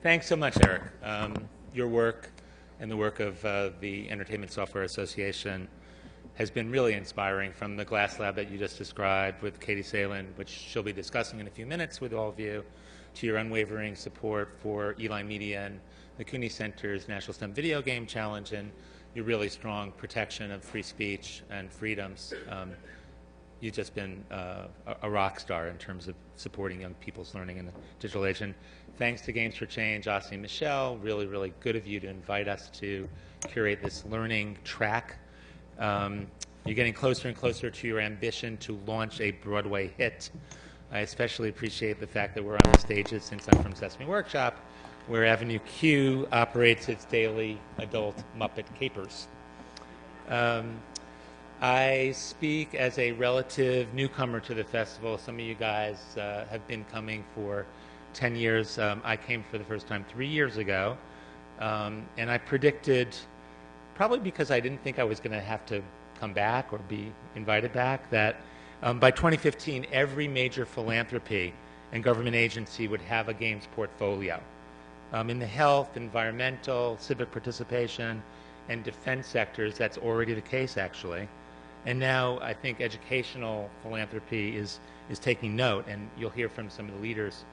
Thanks so much, Eric. Your work and the work of the Entertainment Software Association has been really inspiring, from the Glass Lab that you just described with Katie Salen, which she'll be discussing in a few minutes with all of you, to your unwavering support for Eli Media and the Cooney Center's National STEM Video Game Challenge, and your really strong protection of free speech and freedoms. You've just been a rock star in terms of supporting young people's learning in the digital age. And thanks to Games for Change, Ossie and Michelle, really, really good of you to invite us to curate this learning track. You're getting closer and closer to your ambition to launch a Broadway hit. I especially appreciate the fact that we're on the stages, since I'm from Sesame Workshop, where Avenue Q operates its daily adult Muppet Capers. I speak as a relative newcomer to the festival. Some of you guys have been coming for 10 years. I came for the first time 3 years ago, and I predicted, probably because I didn't think I was going to have to come back or be invited back, that by 2015 every major philanthropy and government agency would have a games portfolio. In the health, environmental, civic participation, and defense sectors, that's already the case, actually. And now I think educational philanthropy is taking note, and you'll hear from some of the leaders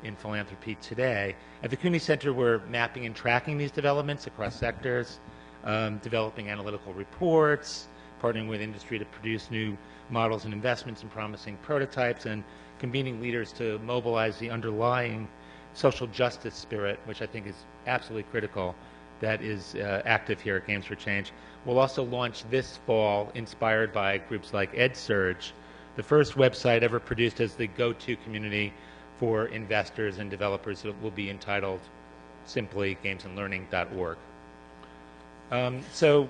in philanthropy today. At the Cooney Center, we're mapping and tracking these developments across sectors, developing analytical reports, partnering with industry to produce new models and investments and promising prototypes, and convening leaders to mobilize the underlying social justice spirit, which I think is absolutely critical, that is active here at Games for Change. We'll also launch this fall, inspired by groups like EdSurge, the first website ever produced as the go-to community for investors and developers. It will be entitled simply gamesandlearning.org. So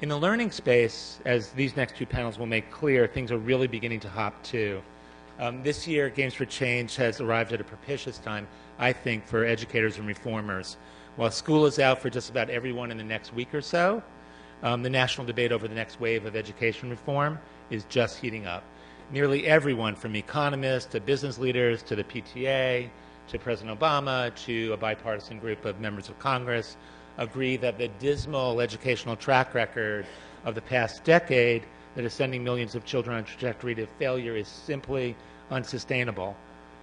in the learning space, as these next two panels will make clear, things are really beginning to hop too. This year, Games for Change has arrived at a propitious time, I think, for educators and reformers. While school is out for just about everyone in the next week or so, the national debate over the next wave of education reform is just heating up. Nearly everyone, from economists to business leaders to the PTA to President Obama to a bipartisan group of members of Congress, agree that the dismal educational track record of the past decade that is sending millions of children on a trajectory to failure is simply unsustainable.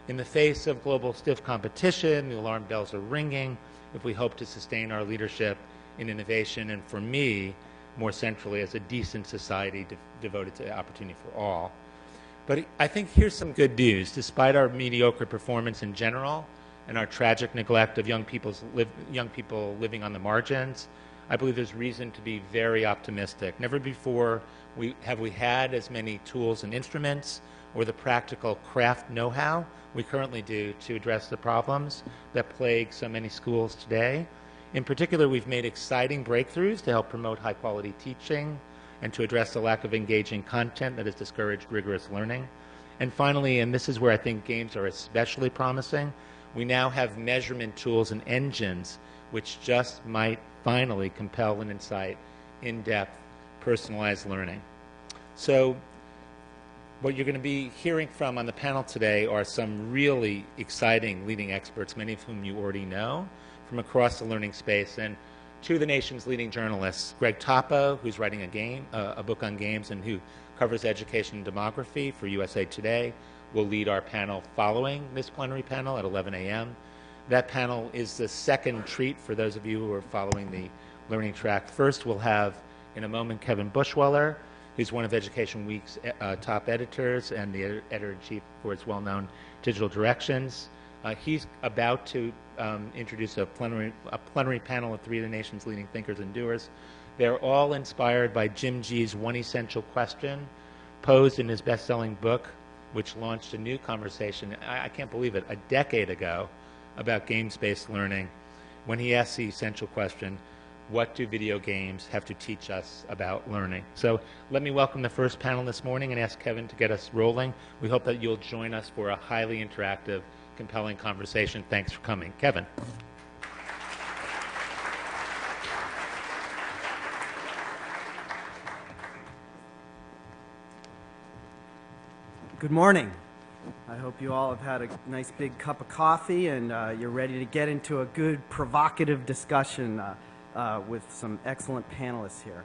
In the face of global stiff competition, the alarm bells are ringing if we hope to sustain our leadership in innovation, and for me, more centrally, as a decent society devoted to opportunity for all. But I think here's some good news. Despite our mediocre performance in general and our tragic neglect of young people living on the margins, I believe there's reason to be very optimistic. Never before have we had as many tools and instruments or the practical craft know-how we currently do to address the problems that plague so many schools today. In particular, we've made exciting breakthroughs to help promote high-quality teaching and to address the lack of engaging content that has discouraged rigorous learning. And finally, and this is where I think games are especially promising, we now have measurement tools and engines which just might finally compel and incite in-depth, personalized learning. So what you're going to be hearing from on the panel today are some really exciting leading experts, many of whom you already know, from across the learning space, and two of the nation's leading journalists, Greg Topo, who's writing a book on games and who covers education and demography for USA Today, will lead our panel following this plenary panel at 11 a.m. That panel is the second treat for those of you who are following the learning track. First, we'll have, in a moment, Kevin Bushweller, who's one of Education Week's top editors and the editor-in-chief for its well-known Digital Directions. He's about to introduce a plenary panel of three of the nation's leading thinkers and doers. They're all inspired by Jim G's One Essential Question, posed in his best-selling book, which launched a new conversation, I can't believe it, a decade ago, about games-based learning, when he asked the essential question, what do video games have to teach us about learning? So let me welcome the first panel this morning and ask Kevin to get us rolling. We hope that you'll join us for a highly interactive, compelling conversation. Thanks for coming. Kevin. Good morning. I hope you all have had a nice big cup of coffee and you're ready to get into a good provocative discussion with some excellent panelists here.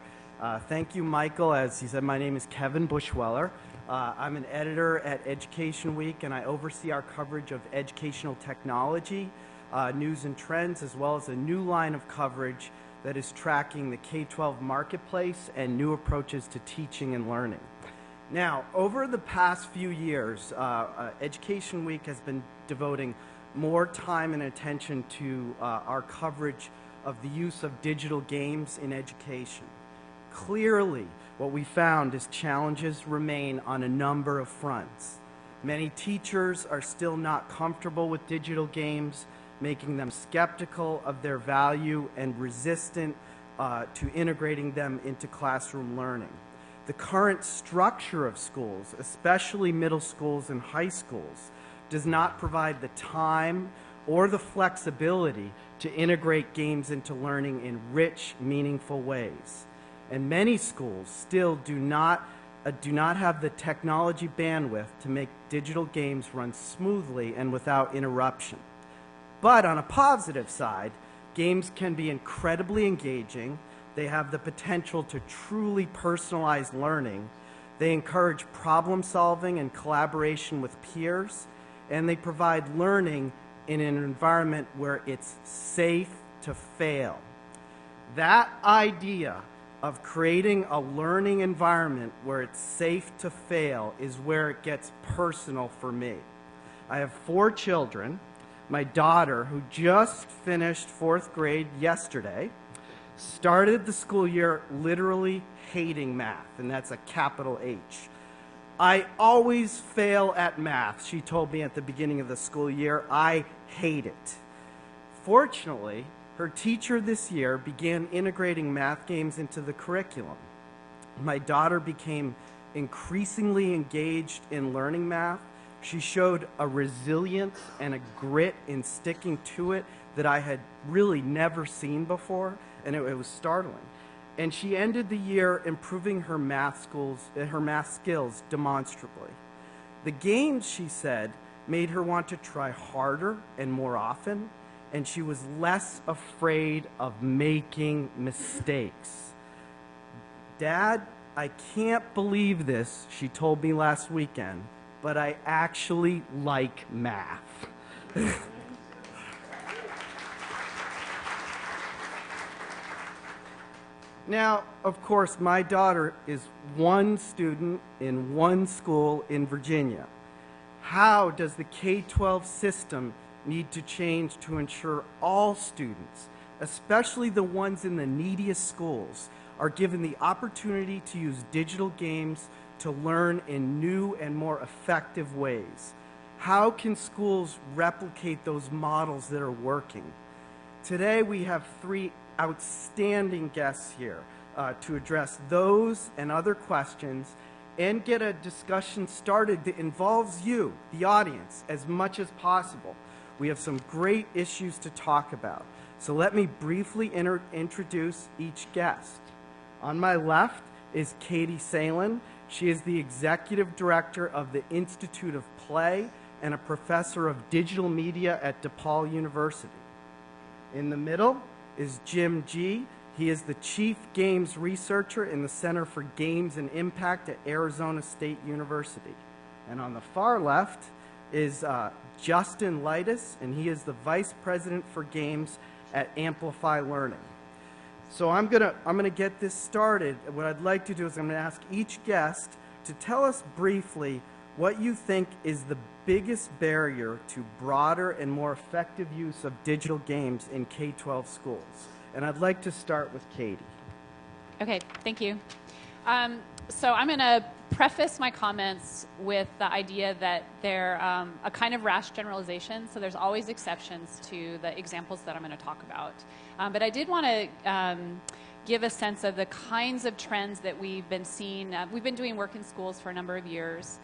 Thank you, Michael. As he said, my name is Kevin Bushweller. I'm an editor at Education Week, and I oversee our coverage of educational technology, news and trends, as well as a new line of coverage that is tracking the K-12 marketplace and new approaches to teaching and learning. Now, over the past few years, Education Week has been devoting more time and attention to our coverage of the use of digital games in education. Clearly, what we found is challenges remain on a number of fronts. Many teachers are still not comfortable with digital games, making them skeptical of their value and resistant to integrating them into classroom learning. The current structure of schools, especially middle schools and high schools, does not provide the time or the flexibility to integrate games into learning in rich, meaningful ways. And many schools still do not have the technology bandwidth to make digital games run smoothly and without interruption. But on a positive side, games can be incredibly engaging. They have the potential to truly personalize learning. They encourage problem solving and collaboration with peers, and they provide learning in an environment where it's safe to fail. That idea of creating a learning environment where it's safe to fail is where it gets personal for me. I have 4 children. My daughter, who just finished 4th grade yesterday, started the school year literally hating math, and that's a capital H. I always fail at math, she told me at the beginning of the school year. I hate it. Fortunately, her teacher this year began integrating math games into the curriculum. My daughter became increasingly engaged in learning math. She showed a resilience and a grit in sticking to it that I had really never seen before, and it was startling. And she ended the year improving her math skills demonstrably. The games, she said, made her want to try harder and more often, and she was less afraid of making mistakes. Dad, I can't believe this, she told me last weekend, but I actually like math. Now, of course, my daughter is one student in one school in Virginia. How does the K-12 system need to change to ensure all students, especially the ones in the neediest schools, are given the opportunity to use digital games to learn in new and more effective ways? How can schools replicate those models that are working? Today we have 3 outstanding guests here to address those and other questions and get a discussion started that involves you, the audience, as much as possible. We have some great issues to talk about. So let me briefly introduce each guest. On my left is Katie Salen. She is the Executive Director of the Institute of Play and a Professor of Digital Media at DePaul University. In the middle is Jim G. He is the Chief Games Researcher in the Center for Games and Impact at Arizona State University. And on the far left is Justin Leitis, and he is the Vice President for Games at Amplify Learning. So I'm gonna get this started. What I'd like to do is I'm gonna ask each guest to tell us briefly what you think is the biggest barrier to broader and more effective use of digital games in K-12 schools. And I'd like to start with Katie. Okay, thank you. So I'm going to preface my comments with the idea that they're a kind of rash generalization, so there's always exceptions to the examples that I'm going to talk about. But I did want to give a sense of the kinds of trends that we've been seeing. We've been doing work in schools for a number of years,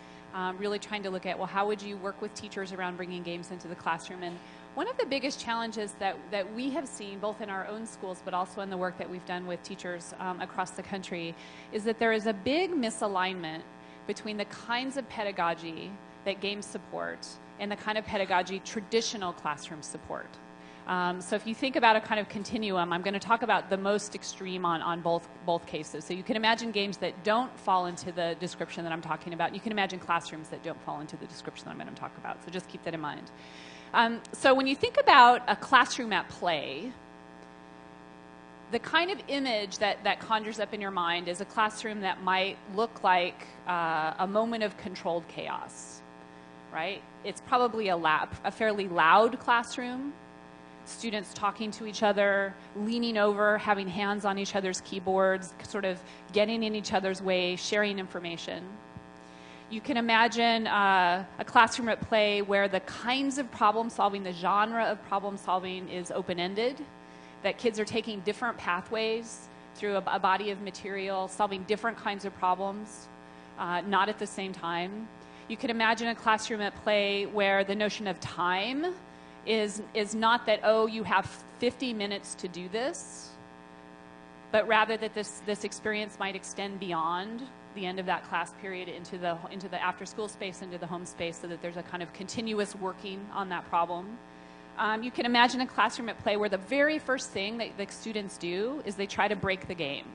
really trying to look at, well, how would you work with teachers around bringing games into the classroom? And one of the biggest challenges that we have seen, both in our own schools, but also in the work that we've done with teachers across the country, is that there is a big misalignment between the kinds of pedagogy that games support and the kind of pedagogy traditional classrooms support. So if you think about a kind of continuum, I'm going to talk about the most extreme on both cases. So you can imagine games that don't fall into the description that I'm talking about. You can imagine classrooms that don't fall into the description that I'm going to talk about. So just keep that in mind. So when you think about a classroom at play, the kind of image that conjures up in your mind is a classroom that might look like a moment of controlled chaos, right? It's probably a fairly loud classroom. Students talking to each other, leaning over, having hands on each other's keyboards, sort of getting in each other's way, sharing information. You can imagine a classroom at play where the kinds of problem solving, the genre of problem solving is open-ended, that kids are taking different pathways through a body of material, solving different kinds of problems, not at the same time. You can imagine a classroom at play where the notion of time is not that, oh, you have 50 minutes to do this, but rather that this experience might extend beyond the end of that class period into the after-school space, into the home space, so that there's a kind of continuous working on that problem. You can imagine a classroom at play where the very first thing that the students do is they try to break the game.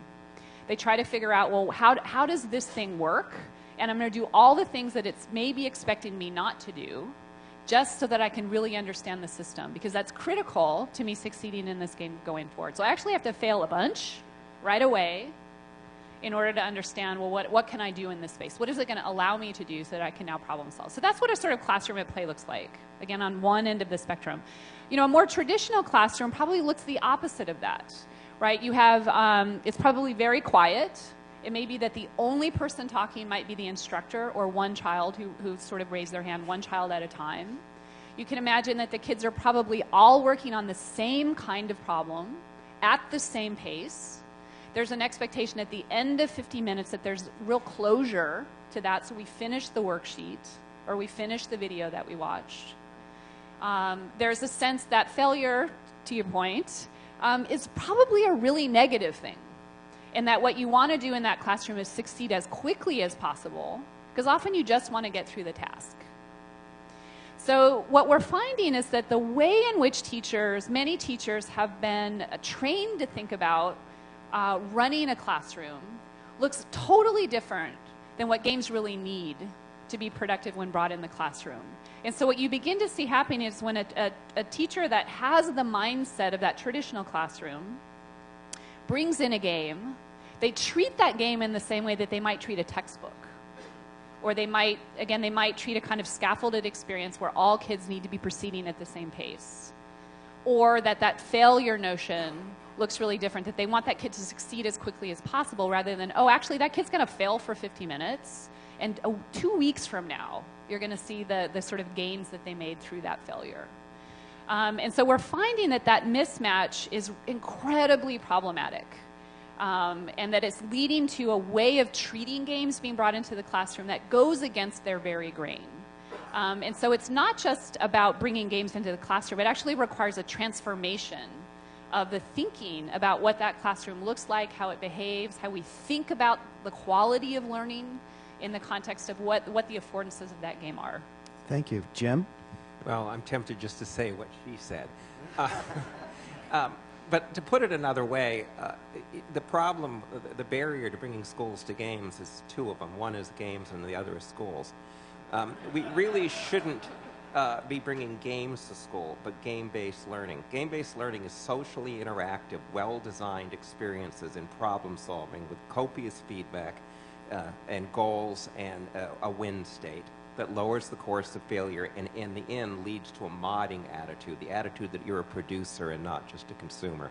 They try to figure out, well, how does this thing work? And I'm going to do all the things that it's maybe expecting me not to do, just so that I can really understand the system, because that's critical to me succeeding in this game going forward. So I actually have to fail a bunch right away in order to understand, well, what can I do in this space? What is it going to allow me to do so that I can now problem solve? So that's what a sort of classroom at play looks like, again, on one end of the spectrum. You know, a more traditional classroom probably looks the opposite of that, right? You have, it's probably very quiet. It may be that the only person talking might be the instructor or one child who sort of raised their hand, one child at a time. You can imagine that the kids are probably all working on the same kind of problem at the same pace. There's an expectation at the end of 50 minutes that there's real closure to that, so we finish the worksheet or we finish the video that we watched. There's a sense that failure, to your point, is probably a really negative thing. And that what you want to do in that classroom is succeed as quickly as possible, because often you just want to get through the task. So what we're finding is that the way in which many teachers have been trained to think about running a classroom looks totally different than what games really need to be productive when brought in the classroom. And so what you begin to see happening is when a teacher that has the mindset of that traditional classroom brings in a game, they treat that game in the same way that they might treat a textbook. Or they might treat a kind of scaffolded experience where all kids need to be proceeding at the same pace. Or that failure notion looks really different, that they want that kid to succeed as quickly as possible rather than, oh, actually that kid's going to fail for 50 minutes, and 2 weeks from now you're going to see the sort of gains that they made through that failure. And so we're finding that mismatch is incredibly problematic. And that it's leading to a way of treating games being brought into the classroom that goes against their very grain. And so it's not just about bringing games into the classroom. It actually requires a transformation of the thinking about what that classroom looks like, how it behaves, how we think about the quality of learning in the context of what the affordances of that game are. Thank you. Jim? Well, I'm tempted just to say what she said. But to put it another way, the problem, the barrier to bringing schools to games is two of them. One is games and the other is schools. We really shouldn't be bringing games to school, but game-based learning. Game-based learning is socially interactive, well-designed experiences in problem solving with copious feedback and goals and a win state that lowers the course of failure and in the end leads to a modding attitude, the attitude that you're a producer and not just a consumer.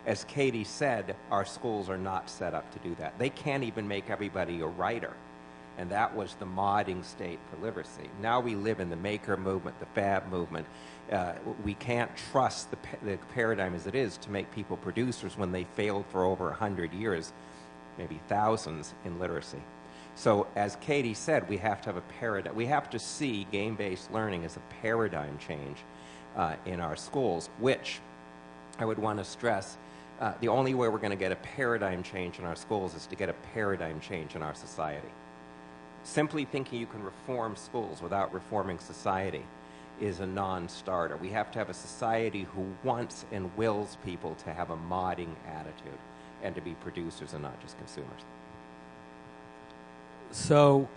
As Katie said, our schools are not set up to do that. They can't even make everybody a writer. And that was the modding state for literacy. Now we live in the maker movement, the fab movement. We can't trust the paradigm as it is to make people producers when they failed for over 100 years, maybe thousands in literacy. So as Katie said, we have to have a paradigm. We have to see game-based learning as a paradigm change in our schools, which I would want to stress, the only way we're going to get a paradigm change in our schools is to get a paradigm change in our society. simply thinking you can reform schools without reforming society is a non-starter. We have to have a society who wants and wills people to have a modding attitude and to be producers and not just consumers. So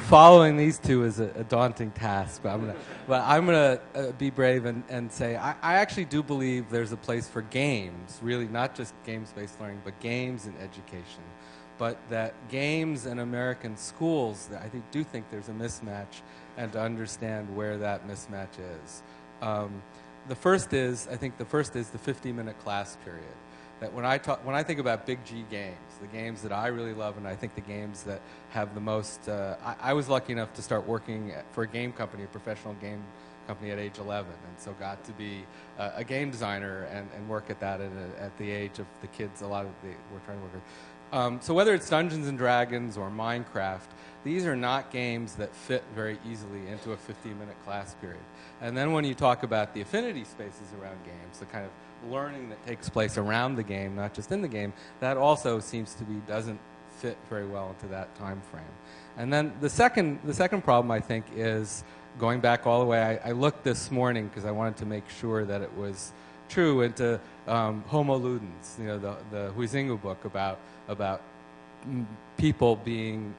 following these two is a daunting task, but I'm gonna be brave and say I actually do believe there's a place for games, really not just games-based learning, but games in education. But that games in American schools, I do think there's a mismatch, and to understand where that mismatch is. I think the first is the 50-minute class period. That when I think about big G games, the games that I really love, and I think the games that have the most, I was lucky enough to start working for a game company, a professional game company at age 11, and so got to be a game designer and work at that at the age of the kids we're trying to work with. So whether it's Dungeons and Dragons or Minecraft, these are not games that fit very easily into a 50-minute class period. And then when you talk about the affinity spaces around games, the kind of learning that takes place around the game, not just in the game, that also seems to be doesn't fit very well into that time frame. And then the second problem, I think, is going back all the way. I looked this morning because I wanted to make sure that it was true into Homo Ludens, the Huizinga book about people being,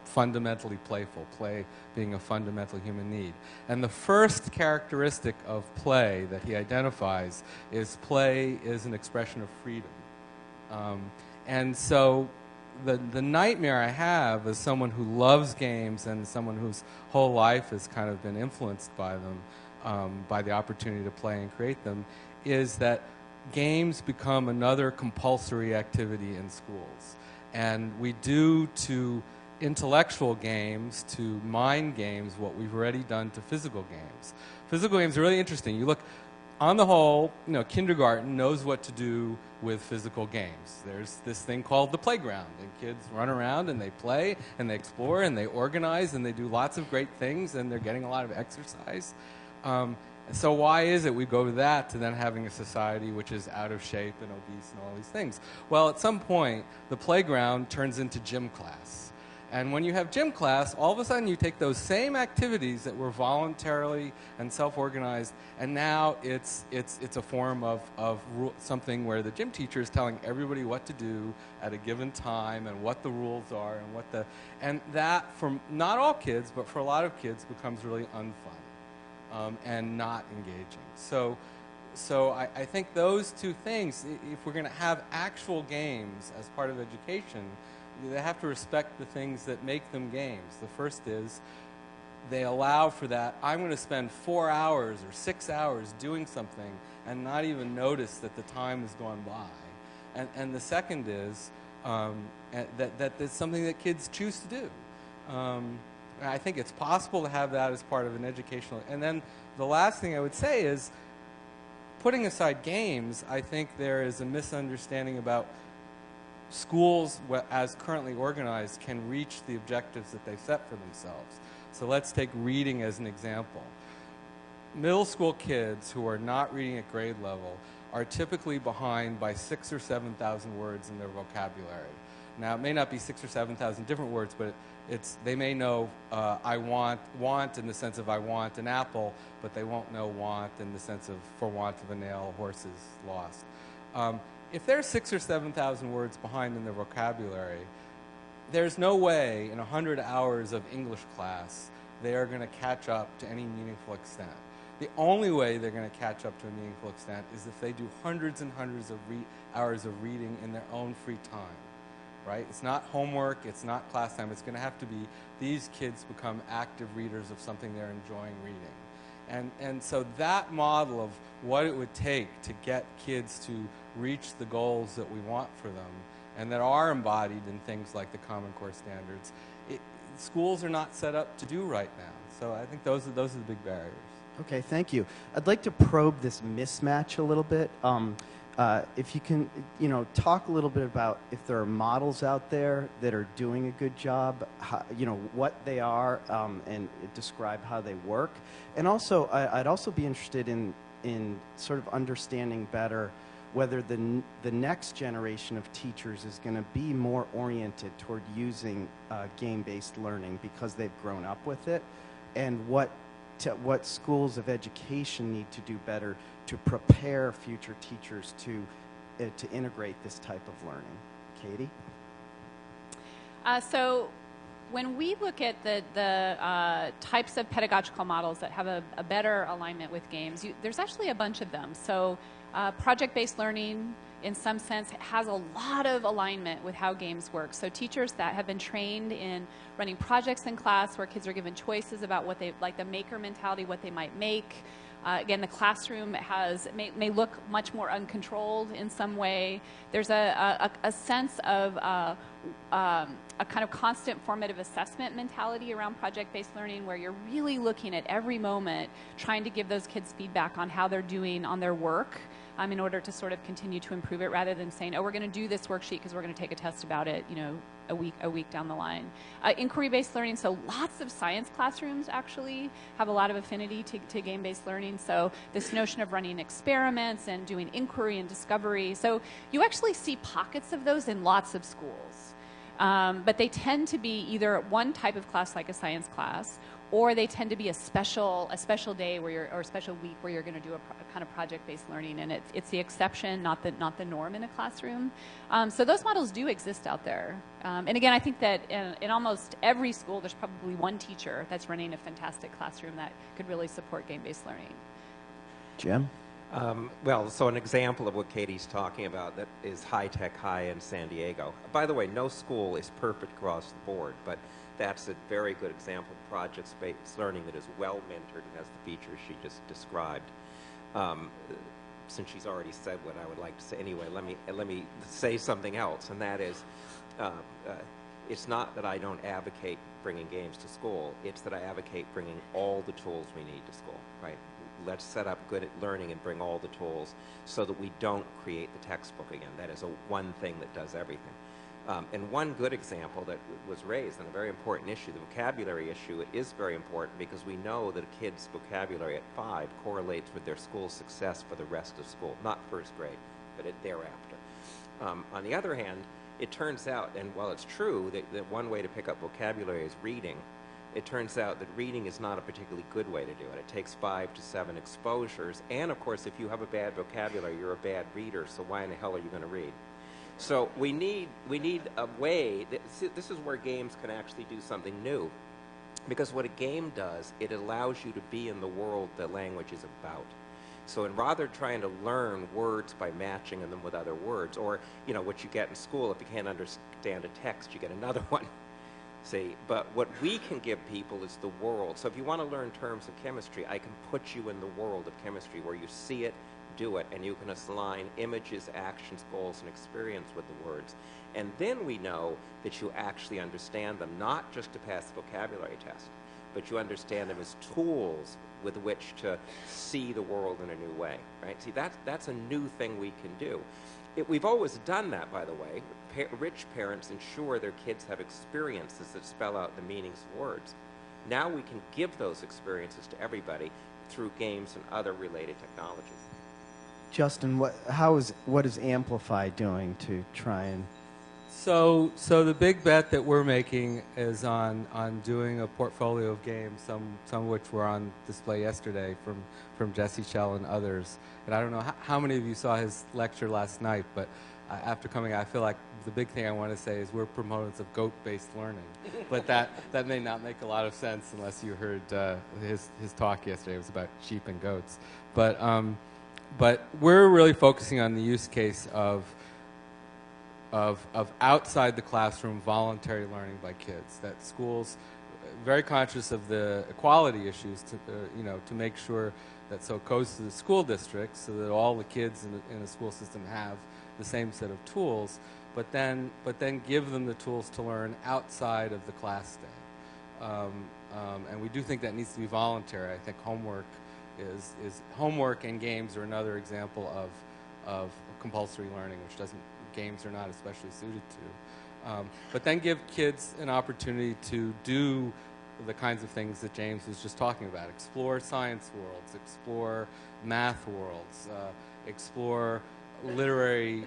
fundamentally playful, play being a fundamental human need. And the first characteristic of play that he identifies is play is an expression of freedom. And so the nightmare I have as someone who loves games and someone whose whole life has kind of been influenced by them, by the opportunity to play and create them, is that games become another compulsory activity in schools. And we do to intellectual games, to mind games, what we've already done to physical games. Physical games are really interesting. You look, on the whole, kindergarten knows what to do with physical games. There's this thing called the playground, and kids run around and they play and they explore and they organize and they do lots of great things and they're getting a lot of exercise. So why is it we go to that to then having a society which is out of shape and obese and all these things? Well, at some point, the playground turns into gym class. And when you have gym class, all of a sudden you take those same activities that were voluntarily and self-organized, and now it's a form of something where the gym teacher is telling everybody what to do at a given time and what the rules are and that, for not all kids, but for a lot of kids, becomes really unfun. And not engaging. So I think those two things, if we're going to have actual games as part of education, they have to respect the things that make them games. The first is they allow for that. I'm going to spend 4 hours or 6 hours doing something and not even notice that the time has gone by. And the second is that it's something that kids choose to do. I think it's possible to have that as part of an educational. And then the last thing I would say is, putting aside games, I think there is a misunderstanding about schools as currently organized can reach the objectives that they set for themselves. So let's take reading as an example. Middle school kids who are not reading at grade level are typically behind by 6,000 or 7,000 words in their vocabulary. Now, it may not be 6,000 or 7,000 different words, but they may know I want in the sense of I want an apple, but they won't know want in the sense of for want of a nail, a horse is lost. If they're 6,000 or 7,000 words behind in their vocabulary, there's no way in 100 hours of English class they are going to catch up to any meaningful extent. The only way they're going to catch up to a meaningful extent is if they do hundreds and hundreds of hours of reading in their own free time. Right? It's not homework, it's not class time, it's going to have to be these kids become active readers of something they're enjoying reading. And so that model of what it would take to get kids to reach the goals that we want for them and that are embodied in things like the Common Core standards, schools are not set up to do right now. So I think those are the big barriers. Okay, thank you. I'd like to probe this mismatch a little bit. If you can, talk a little bit about if there are models out there that are doing a good job, how, what they are, and describe how they work. And also, I'd also be interested in sort of understanding better whether the next generation of teachers is going to be more oriented toward using game-based learning because they've grown up with it, and what schools of education need to do better to prepare future teachers to integrate this type of learning. Katie? So when we look at the types of pedagogical models that have a better alignment with games, there's actually a bunch of them. So project-based learning, in some sense, has a lot of alignment with how games work. So teachers that have been trained in running projects in class where kids are given choices about what they, like the maker mentality, what they might make. Again, the classroom may look much more uncontrolled in some way. There's a sense of a kind of constant formative assessment mentality around project-based learning, where you're really looking at every moment, trying to give those kids feedback on how they're doing on their work in order to sort of continue to improve it, rather than saying, oh, we're going to do this worksheet because we're going to take a test about it, you know, a week down the line. Inquiry-based learning, so lots of science classrooms actually have a lot of affinity to game-based learning. So this notion of running experiments and doing inquiry and discovery. So you actually see pockets of those in lots of schools. But they tend to be either one type of class like a science class, or they tend to be a special day where or a special week where you're going to do a kind of project-based learning, and it's the exception, not the norm in a classroom. So those models do exist out there. And again, I think that in almost every school, there's probably one teacher that's running a fantastic classroom that could really support game-based learning. Jim? Well, so an example of what Katie's talking about that is High Tech High in San Diego. By the way, no school is perfect across the board, but that's a very good example of project-based learning that is well mentored and has the features she just described. Since she's already said what I would like to say anyway, let me say something else, and that is, it's not that I don't advocate bringing games to school. It's that I advocate bringing all the tools we need to school, right? Let's set up good at learning and bring all the tools so that we don't create the textbook again. That is one thing that does everything. And one good example that was raised, and a very important issue, the vocabulary issue, is very important because we know that a kid's vocabulary at 5 correlates with their school success for the rest of school, not first grade, but thereafter. On the other hand, it turns out, and while it's true that one way to pick up vocabulary is reading, it turns out that reading is not a particularly good way to do it. It takes 5 to 7 exposures, and of course, if you have a bad vocabulary, you're a bad reader, so why in the hell are you going to read? So we need a way, this is where games can actually do something new. Because what a game does, it allows you to be in the world that language is about. So rather trying to learn words by matching them with other words, or you know what you get in school, if you can't understand a text, you get another one. See, but what we can give people is the world. So if you want to learn terms of chemistry, I can put you in the world of chemistry where you see it, do it, and you can align images, actions, goals, and experience with the words. And then we know that you actually understand them, not just to pass the vocabulary test, but you understand them as tools with which to see the world in a new way, right? See, that's a new thing we can do. We've always done that, by the way. Rich parents ensure their kids have experiences that spell out the meanings of words. Now we can give those experiences to everybody through games and other related technologies. Justin, what is Amplify doing to try and... So the big bet that we're making is on doing a portfolio of games, some of which were on display yesterday from Jesse Schell and others. And I don't know how many of you saw his lecture last night, but after coming, I feel like the big thing I want to say is we're proponents of goat-based learning. But that may not make a lot of sense unless you heard his talk yesterday. It was about sheep and goats. But we're really focusing on the use case of outside the classroom voluntary learning by kids. That schools, very conscious of the equality issues, to make sure that so it goes to the school districts so that all the kids in the school system have the same set of tools, but then give them the tools to learn outside of the class day. And we do think that needs to be voluntary. I think homework and games are another example of compulsory learning, which games are not especially suited to. But then give kids an opportunity to do the kinds of things that James was just talking about. Explore science worlds, explore math worlds, explore literary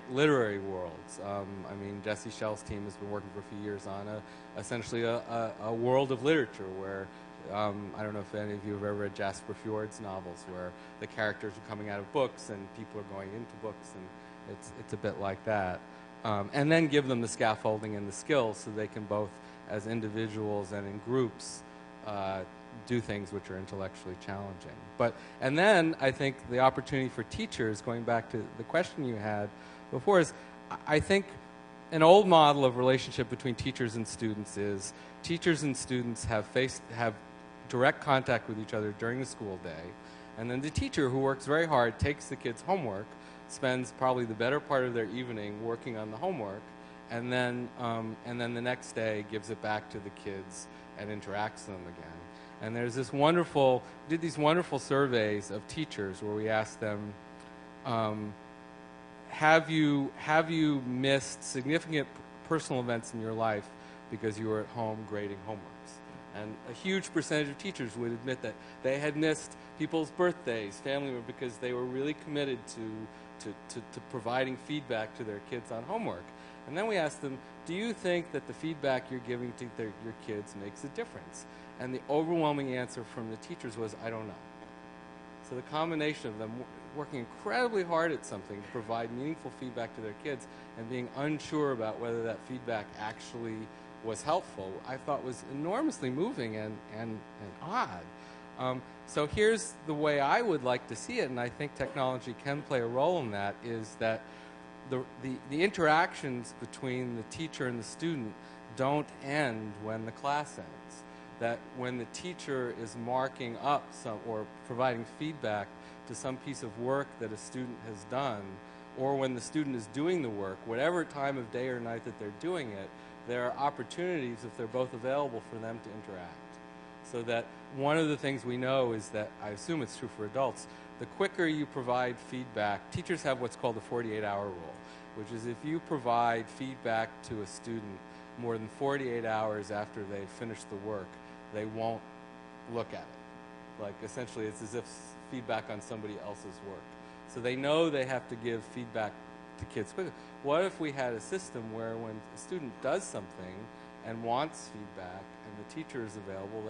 worlds. I mean, Jesse Schell's team has been working for a few years on essentially a world of literature where I don't know if any of you have ever read Jasper Fjord's novels, where the characters are coming out of books and people are going into books, and it's a bit like that. And then give them the scaffolding and the skills so they can both, as individuals and in groups, do things which are intellectually challenging. And then I think the opportunity for teachers, going back to the question you had before, is I think an old model of relationship between teachers and students is teachers and students have direct contact with each other during the school day, and then the teacher, who works very hard, takes the kids' homework, spends probably the better part of their evening working on the homework, and then the next day gives it back to the kids and interacts with them again. And there's this did these wonderful surveys of teachers where we asked them, have you missed significant personal events in your life because you were at home grading homeworks? And a huge percentage of teachers would admit that they had missed people's birthdays, family members, because they were really committed to providing feedback to their kids on homework. And then we asked them, do you think that the feedback you're giving to your kids makes a difference? And the overwhelming answer from the teachers was, I don't know. So the combination of them working incredibly hard at something to provide meaningful feedback to their kids and being unsure about whether that feedback actually was helpful, I thought was enormously moving and odd. So here's the way I would like to see it, and I think technology can play a role in that, is that the interactions between the teacher and the student don't end when the class ends. That when the teacher is marking up or providing feedback to some piece of work that a student has done, or when the student is doing the work, whatever time of day or night that they're doing it, there are opportunities, if they're both available, for them to interact. So that one of the things we know is that, I assume it's true for adults, the quicker you provide feedback, teachers have what's called the 48-hour rule, which is if you provide feedback to a student more than 48 hours after they finish the work, they won't look at it. Like, essentially, it's as if feedback on somebody else's work. So they know they have to give feedback to kids quickly. What if we had a system where when a student does something and wants feedback and the teacher is available,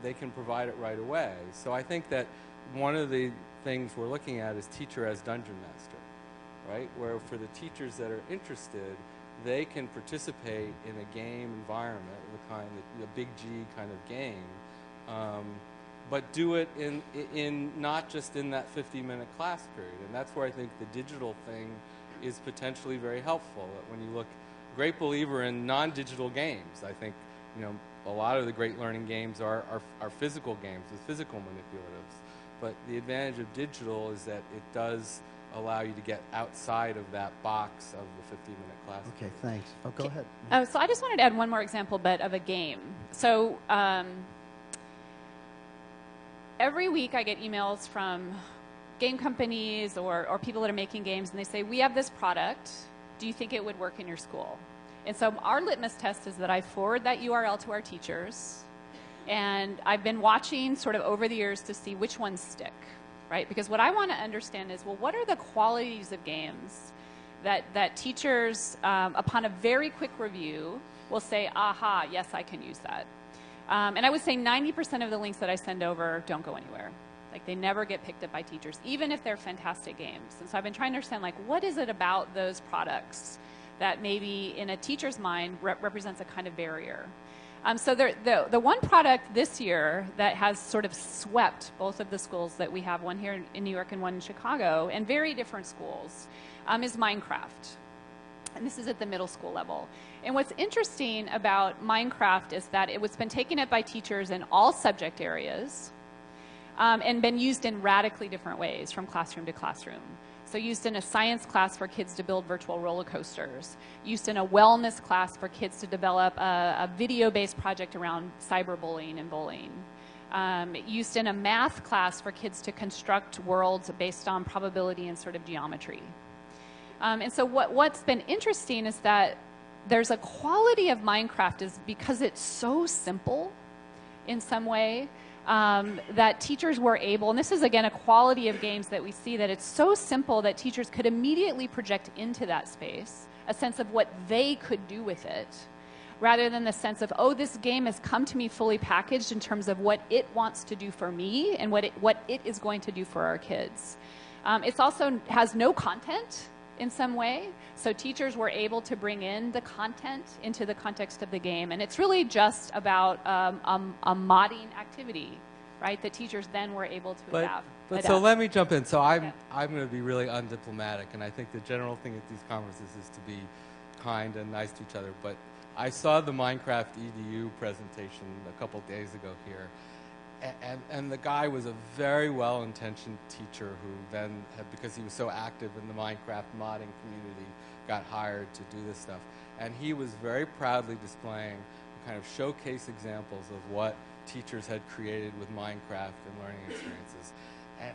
they can provide it right away? So I think that one of the things we're looking at is teacher as dungeon master, right? Where for the teachers that are interested, they can participate in a game environment, the big G kind of game, but do it in not just in that 50-minute class period. And that's where I think the digital thing is potentially very helpful. When you look, great believer in non-digital games. I think, a lot of the great learning games are physical games with physical manipulatives. But the advantage of digital is that it does allow you to get outside of that box of the 50-minute class. Okay, thanks. Oh, go ahead. So I just wanted to add one more example, but of a game. So every week I get emails from game companies or people that are making games, and they say, we have this product. Do you think it would work in your school? And so our litmus test is that I forward that URL to our teachers, and I've been watching sort of over the years to see which ones stick, right? Because what I want to understand is, well, what are the qualities of games that teachers, upon a very quick review, will say, aha, yes, I can use that. And I would say 90% of the links that I send over don't go anywhere. Like, they never get picked up by teachers, even if they're fantastic games. And so I've been trying to understand, like, what is it about those products that maybe in a teacher's mind represents a kind of barrier? So the one product this year that has sort of swept both of the schools that we have, one here in New York and one in Chicago, and very different schools, is Minecraft. And this is at the middle school level. And what's interesting about Minecraft is that it's been taken up by teachers in all subject areas and been used in radically different ways from classroom to classroom. So used in a science class for kids to build virtual roller coasters, used in a wellness class for kids to develop a video-based project around cyberbullying and bullying, used in a math class for kids to construct worlds based on probability and sort of geometry. And so what's been interesting is that there's a quality of Minecraft is because it's so simple in some way, that teachers were able, and this is again a quality of games that we see, that it's so simple that teachers could immediately project into that space a sense of what they could do with it, rather than the sense of, oh, this game has come to me fully packaged in terms of what it wants to do for me and what it is going to do for our kids. It also has no content in some way, so teachers were able to bring in the content into the context of the game, and it's really just about a modding activity, right, that teachers then were able to adapt. So let me jump in. So I'm Yeah. going to be really undiplomatic, and I think the general thing at these conferences is to be kind and nice to each other, but I saw the Minecraft EDU presentation a couple days ago here, and the guy was a very well-intentioned teacher who then, because he was so active in the Minecraft modding community, got hired to do this stuff. And he was very proudly displaying kind of showcase examples of what teachers had created with Minecraft and learning experiences.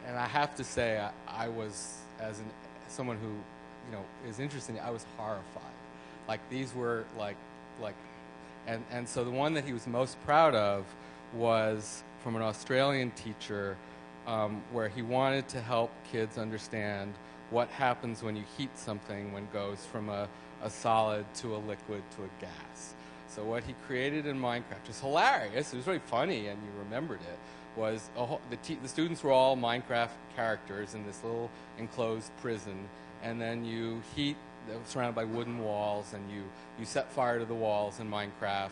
And I have to say, I was, as someone who, you know, is interested, I was horrified. Like, these were and so the one that he was most proud of was from an Australian teacher, where he wanted to help kids understand what happens when you heat something when it goes from a solid to a liquid to a gas. So what he created in Minecraft, is hilarious, it was really funny and you remembered it, was the students were all Minecraft characters in this little enclosed prison, and then you heat, surrounded by wooden walls, and you set fire to the walls in Minecraft,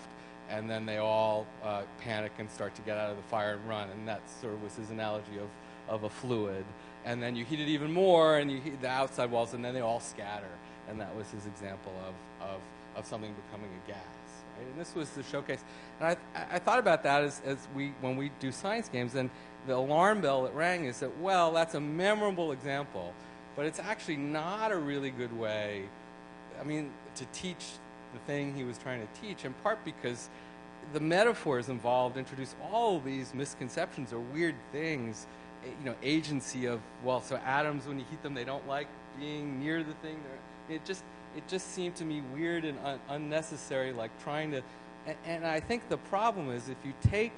and then they all panic and start to get out of the fire and run, and that sort of was his analogy of a fluid. And then you heat it even more, and you heat the outside walls, and then they all scatter, and that was his example of something becoming a gas. Right? And this was the showcase. And I thought about that when we do science games, and the alarm bell that rang is that, well, that's a memorable example, but it's actually not a really good way, I mean, to teach the thing he was trying to teach, in part because the metaphors involved introduce all of these misconceptions or weird things, you know, agency of, well, so atoms, when you heat them, they don't like being near the thing. It just seemed to me weird and unnecessary, like trying to, and I think the problem is, if you take,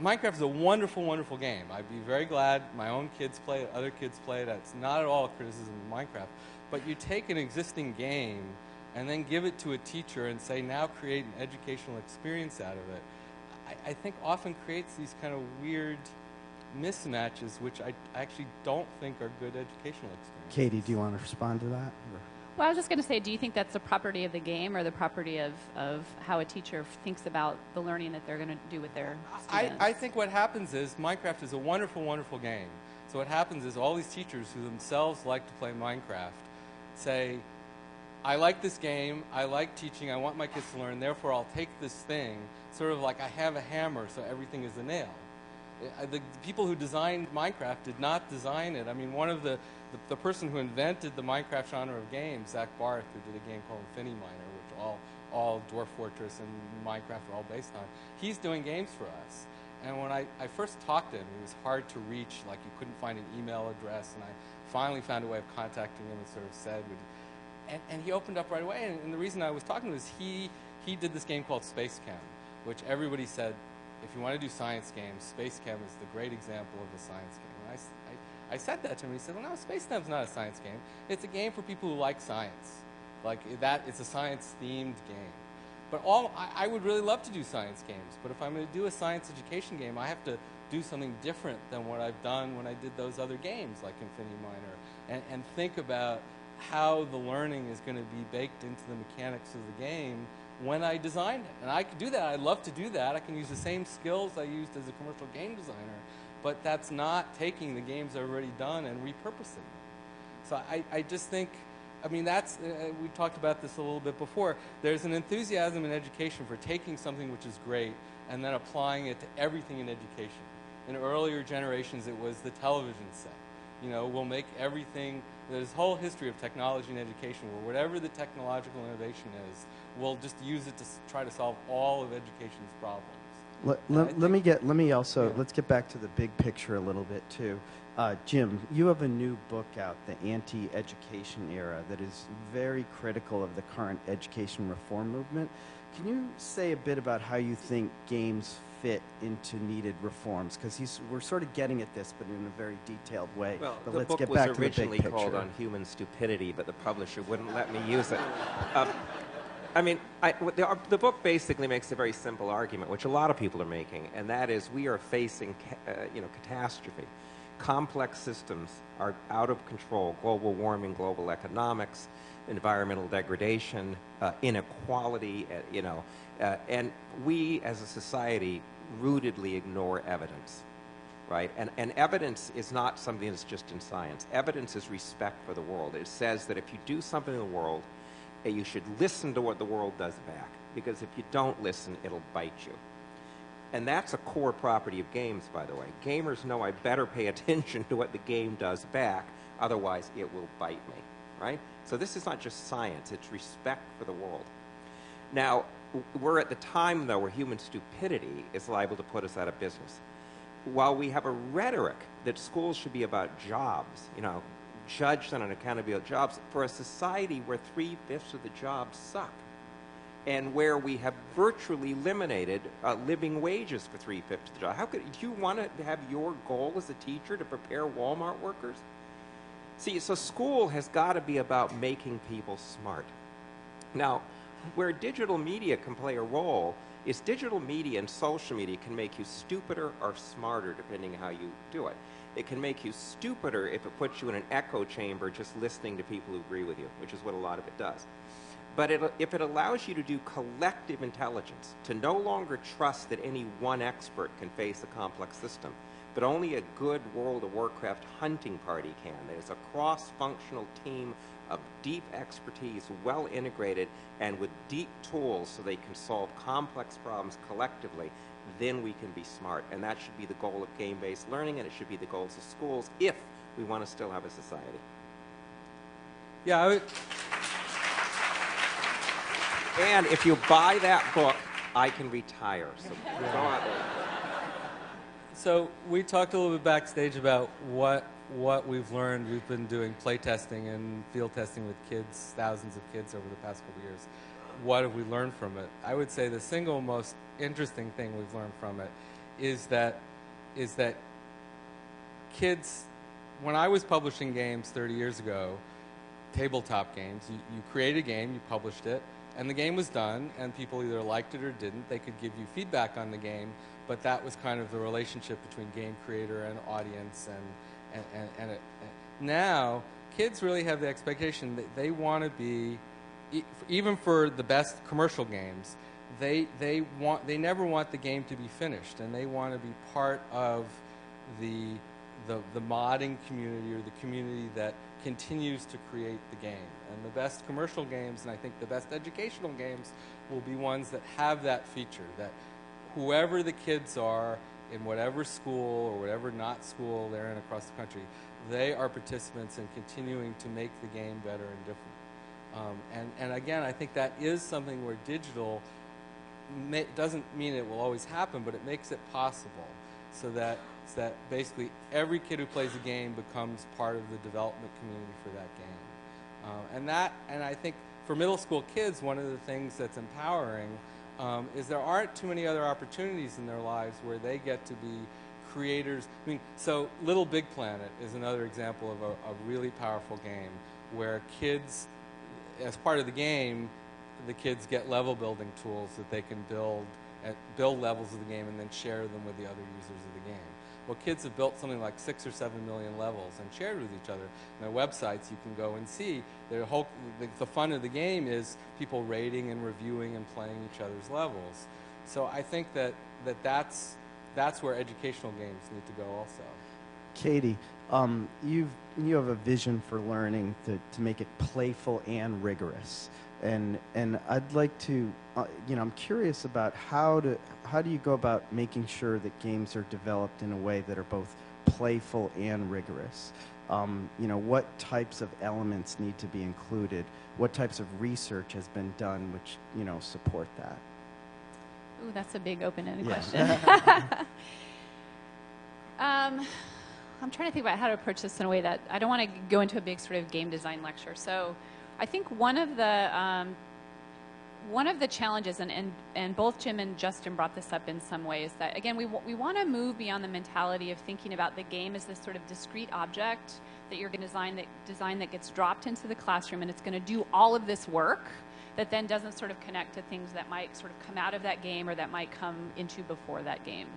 Minecraft is a wonderful, wonderful game. I'd be very glad my own kids play it, other kids play it. It's not at all a criticism of Minecraft. But you take an existing game and then give it to a teacher and say, now create an educational experience out of it, I think often creates these kind of weird mismatches, which I actually don't think are good educational experiences. Katie, do you want to respond to that? Well, I was just going to say, do you think that's the property of the game or the property of how a teacher thinks about the learning that they're going to do with their students? I think what happens is Minecraft is a wonderful, wonderful game. So what happens is all these teachers who themselves like to play Minecraft say, I like this game, I like teaching, I want my kids to learn, therefore I'll take this thing, sort of like I have a hammer, so everything is a nail. The people who designed Minecraft did not design it. I mean, one of the person who invented the Minecraft genre of games, Zach Barth, who did a game called Infinity Miner, which all Dwarf Fortress and Minecraft are all based on, he's doing games for us. And when I first talked to him, he was hard to reach, like you couldn't find an email address, and I finally found a way of contacting him and sort of said, and he opened up right away, and the reason I was talking to him is he did this game called Space Chem, which everybody said, if you want to do science games, Space Chem is the great example of a science game. And I said that to him, and he said, well, no, Space Chem's not a science game. It's a game for people who like science. Like that, it's a science-themed game. But I would really love to do science games, but if I'm going to do a science education game, I have to do something different than what I've done when I did those other games like Infinity Miner, and think about how the learning is going to be baked into the mechanics of the game when I designed it. And I could do that. I'd love to do that. I can use the same skills I used as a commercial game designer, but that's not taking the games I've already done and repurposing them. So I just think, I mean, that's, we talked about this a little bit before. There's an enthusiasm in education for taking something which is great and then applying it to everything in education. In earlier generations, it was the television set. You know, we'll make everything, there's a whole history of technology in education where whatever the technological innovation is, we'll just use it to try to solve all of education's problems. Let's get back to the big picture a little bit too. Jim, you have a new book out, The Anti-Education Era, that is very critical of the current education reform movement. Can you say a bit about how you think games fit into needed reforms? Because we're sort of getting at this, but in a very detailed way. Well, but the let's book get was back to the big originally picture. called On Human Stupidity, but the publisher wouldn't let me use it. I mean, the book basically makes a very simple argument, which a lot of people are making, and that is we are facing, catastrophe. Complex systems are out of control: global warming, global economics, environmental degradation, inequality, and we as a society rootedly ignore evidence, right? And evidence is not something that's just in science. Evidence is respect for the world. It says that if you do something in the world, you should listen to what the world does back, because if you don't listen, it'll bite you. And that's a core property of games, by the way. Gamers know I better pay attention to what the game does back, otherwise it will bite me, right? So this is not just science, it's respect for the world. Now, we're at the time, though, where human stupidity is liable to put us out of business. While we have a rhetoric that schools should be about jobs, judged on an accountability of jobs, for a society where 3/5 of the jobs suck, and where we have virtually eliminated living wages for 3/5 of the job. Do you want to have your goal as a teacher to prepare Walmart workers? See, so school has got to be about making people smart. Now, where digital media can play a role is digital media and social media can make you stupider or smarter depending on how you do it. It can make you stupider if it puts you in an echo chamber just listening to people who agree with you, which is what a lot of it does. But if it allows you to do collective intelligence, to no longer trust that any one expert can face a complex system, but only a good World of Warcraft hunting party can. There's a cross-functional team of deep expertise, well integrated, and with deep tools so they can solve complex problems collectively, then we can be smart. And that should be the goal of game-based learning, and it should be the goals of schools if we want to still have a society. Yeah, And if you buy that book, I can retire. So go on. So we talked a little bit backstage about what we've learned. We've been doing play testing and field testing with kids, thousands of kids over the past couple of years. What have we learned from it? I would say the single most interesting thing we've learned from it is that kids, when I was publishing games 30 years ago, tabletop games, you create a game, you published it, and the game was done, and people either liked it or didn't. They could give you feedback on the game, but that was kind of the relationship between game creator and audience. Now, kids really have the expectation that they want to be, even for the best commercial games, they never want the game to be finished, and they want to be part of the modding community, or the community that continues to create the game. And the best commercial games, and I think the best educational games, will be ones that have that feature, that whoever the kids are in whatever school or whatever not school they're in across the country, they are participants in continuing to make the game better and different. And again, I think that is something where digital doesn't mean it will always happen, but it makes it possible, so that basically every kid who plays a game becomes part of the development community for that game. And I think for middle school kids, one of the things that's empowering is there aren't too many other opportunities in their lives where they get to be creators. I mean, so Little Big Planet is another example of a really powerful game where kids, as part of the game, the kids get level building tools that they can build levels of the game and then share them with the other users of the game. Well, kids have built something like 6 or 7 million levels and shared with each other. On their websites, you can go and see the fun of the game is people rating and reviewing and playing each other's levels. So I think that's where educational games need to go also. Katie, you have a vision for learning to make it playful and rigorous. And I'd like to, I'm curious about how do you go about making sure that games are developed in a way that are both playful and rigorous? What types of elements need to be included? What types of research has been done which, support that? Ooh, that's a big open-ended Yes. question. I'm trying to think about how to approach this in a way that I don't want to go into a big sort of game design lecture. So I think one of the one of the challenges, and both Jim and Justin brought this up in some ways, that again we want to move beyond the mentality of thinking about the game as this sort of discrete object that you're going to design that gets dropped into the classroom, and it's going to do all of this work that then doesn't sort of connect to things that might sort of come out of that game or that might come into before that game.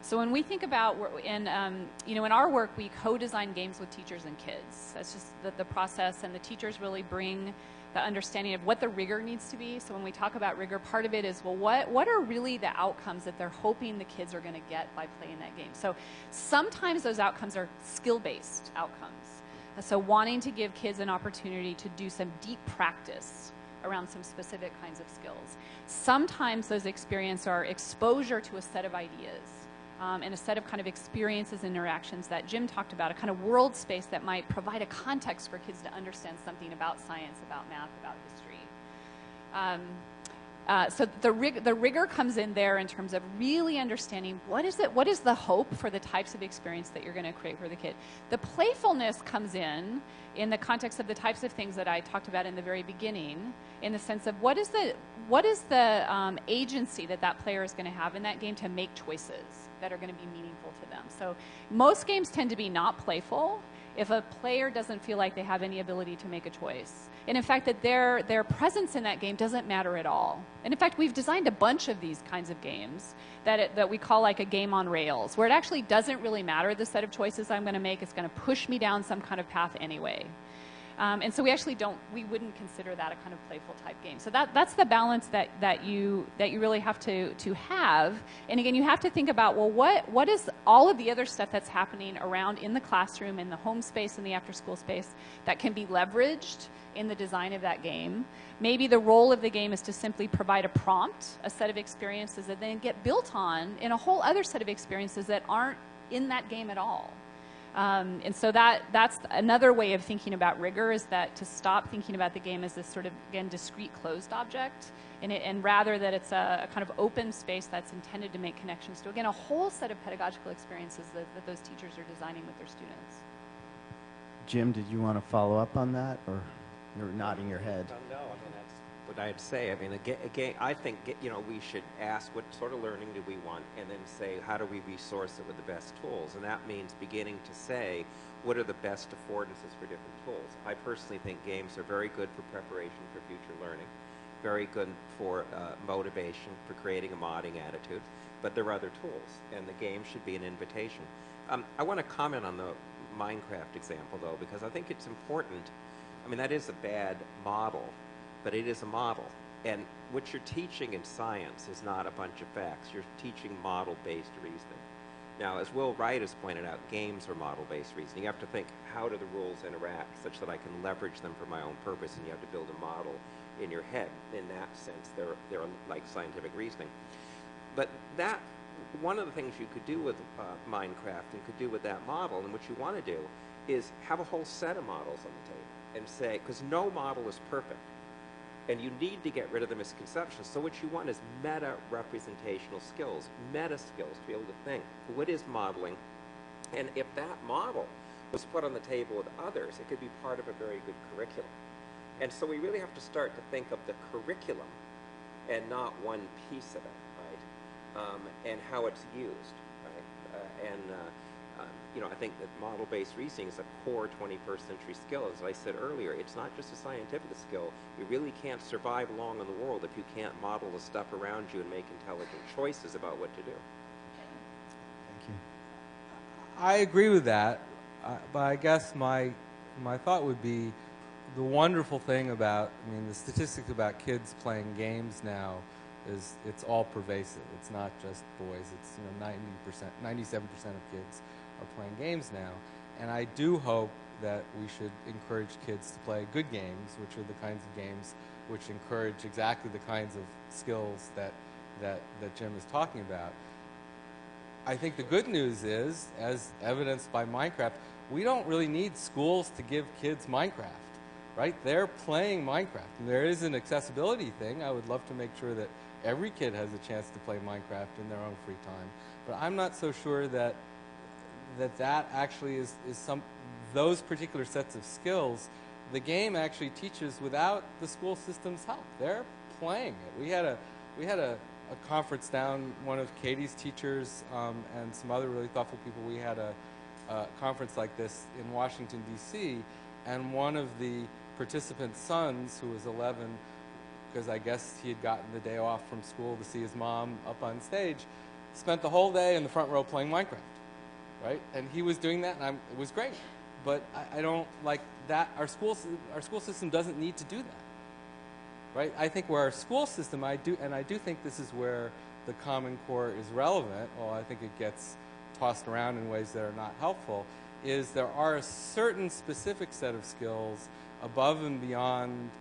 So when we think about, in our work, we co-design games with teachers and kids. That's just the process, and the teachers really bring the understanding of what the rigor needs to be. So when we talk about rigor, part of it is, well, what are really the outcomes that they're hoping the kids are going to get by playing that game? So sometimes those outcomes are skill-based outcomes. So wanting to give kids an opportunity to do some deep practice around some specific kinds of skills. Sometimes those experiences are exposure to a set of ideas. And a set of kind of experiences and interactions that Jim talked about, a kind of world space that might provide a context for kids to understand something about science, about math, about history. So the rigor comes in there in terms of really understanding what is the hope for the types of experience that you're going to create for the kid. The playfulness comes in the context of the types of things that I talked about in the very beginning, in the sense of what is the agency that player is going to have in that game to make choices that are going to be meaningful to them. So most games tend to be not playful if a player doesn't feel like they have any ability to make a choice. And in fact, that their presence in that game doesn't matter at all. And in fact, we've designed a bunch of these kinds of games that we call like a game on rails, where it actually doesn't really matter the set of choices I'm going to make. It's going to push me down some kind of path anyway. And so we wouldn't consider that a kind of playful type game. So that's the balance that you really have to have. And again, you have to think about, well, what is all of the other stuff that's happening around in the classroom, in the home space, in the after school space that can be leveraged in the design of that game. Maybe the role of the game is to simply provide a prompt, a set of experiences that then get built on in a whole other set of experiences that aren't in that game at all. And so that's another way of thinking about rigor, is that to stop thinking about the game as this sort of, again, discrete closed object, and rather that it's a kind of open space that's intended to make connections to, again, a whole set of pedagogical experiences that those teachers are designing with their students. Jim, did you want to follow up on that, or you're nodding your head? No, I mean, that's what I'd say. I mean, again, I think, we should ask what sort of learning do we want, and then say, how do we resource it with the best tools? And that means beginning to say, what are the best affordances for different tools? I personally think games are very good for preparation for future learning, very good for motivation, for creating a modding attitude, but there are other tools, and the game should be an invitation. I want to comment on the Minecraft example, though, because I think it's important. I mean, that is a bad model, but it is a model. And what you're teaching in science is not a bunch of facts. You're teaching model-based reasoning. Now, as Will Wright has pointed out, games are model-based reasoning. You have to think, how do the rules interact such that I can leverage them for my own purpose, and you have to build a model in your head. In that sense, they're like scientific reasoning. But one of the things you could do with Minecraft and could do with that model, and what you want to do, is have a whole set of models on the table and say, because no model is perfect, and you need to get rid of the misconceptions. So what you want is meta-representational skills, meta skills, to be able to think, what is modeling? And if that model was put on the table with others, it could be part of a very good curriculum. And so we really have to start to think of the curriculum and not one piece of it, right? And how it's used, right? I think that model-based reasoning is a core 21st century skill. As I said earlier, it's not just a scientific skill. You really can't survive long in the world if you can't model the stuff around you and make intelligent choices about what to do. Thank you. I agree with that, but I guess my thought would be the wonderful thing about, the statistics about kids playing games now is it's all pervasive. It's not just boys. It's 97% of kids are playing games now, and I do hope that we should encourage kids to play good games, which are the kinds of games which encourage exactly the kinds of skills that Jim is talking about. I think the good news is, as evidenced by Minecraft, we don't really need schools to give kids Minecraft, right? They're playing Minecraft, and there is an accessibility thing. I would love to make sure that every kid has a chance to play Minecraft in their own free time, but I'm not so sure that actually is those particular sets of skills the game actually teaches without the school system's help. They're playing it. We had a conference down, one of Katie's teachers and some other really thoughtful people. We had a conference like this in Washington, D.C., and one of the participants' sons, who was 11, because I guess he had gotten the day off from school to see his mom up on stage, spent the whole day in the front row playing Minecraft, right? And he was doing that, and it was great. But I don't like that. Our school system doesn't need to do that, right? I think where our school system, I do think this is where the Common Core is relevant, although I think it gets tossed around in ways that are not helpful, is there are a certain specific set of skills above and beyond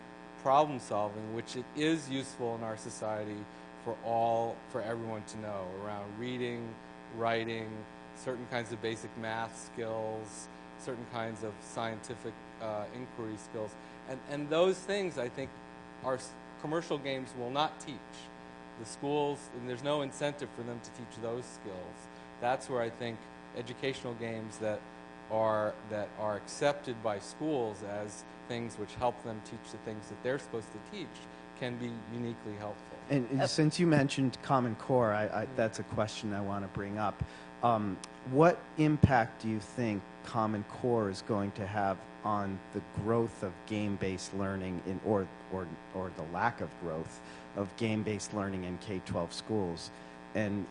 problem solving, which it is useful in our society for everyone to know, around reading, writing, certain kinds of basic math skills, certain kinds of scientific inquiry skills. And those things, I think, our commercial games will not teach. The schools, and there's no incentive for them to teach those skills. That's where I think educational games that are accepted by schools as things which help them teach the things that they're supposed to teach can be uniquely helpful. And since you mentioned Common Core, that's a question I want to bring up. What impact do you think Common Core is going to have on the growth of game-based learning or the lack of growth of game-based learning in K-12 schools? And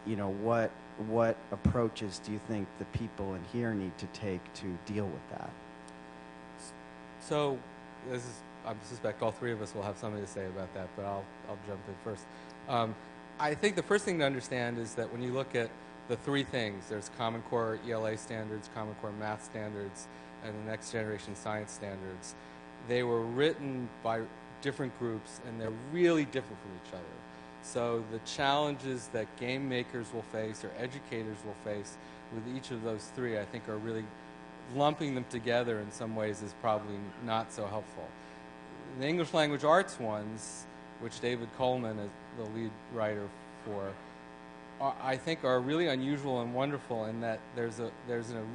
what approaches do you think the people in here need to take to deal with that? So I suspect all three of us will have something to say about that, but I'll jump in first. I think the first thing to understand is that when you look at the three things, there's Common Core ELA standards, Common Core math standards, and the next generation science standards. They were written by different groups, and they're really different from each other. So the challenges that game makers will face or educators will face with each of those three, I think, are really lumping them together in some ways is probably not so helpful. The English language arts ones, which David Coleman is the lead writer for, I think are really unusual and wonderful in that there's a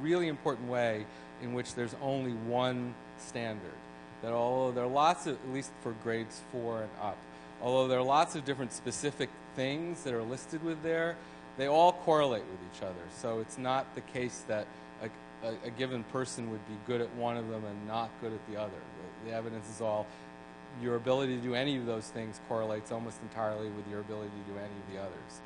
really important way in which there's only one standard. That although there are lots of, at least for grades 4 and up, although there are lots of different specific things that are listed with there, they all correlate with each other. So it's not the case that a given person would be good at one of them and not good at the other. The evidence is all your ability to do any of those things correlates almost entirely with your ability to do any of the others.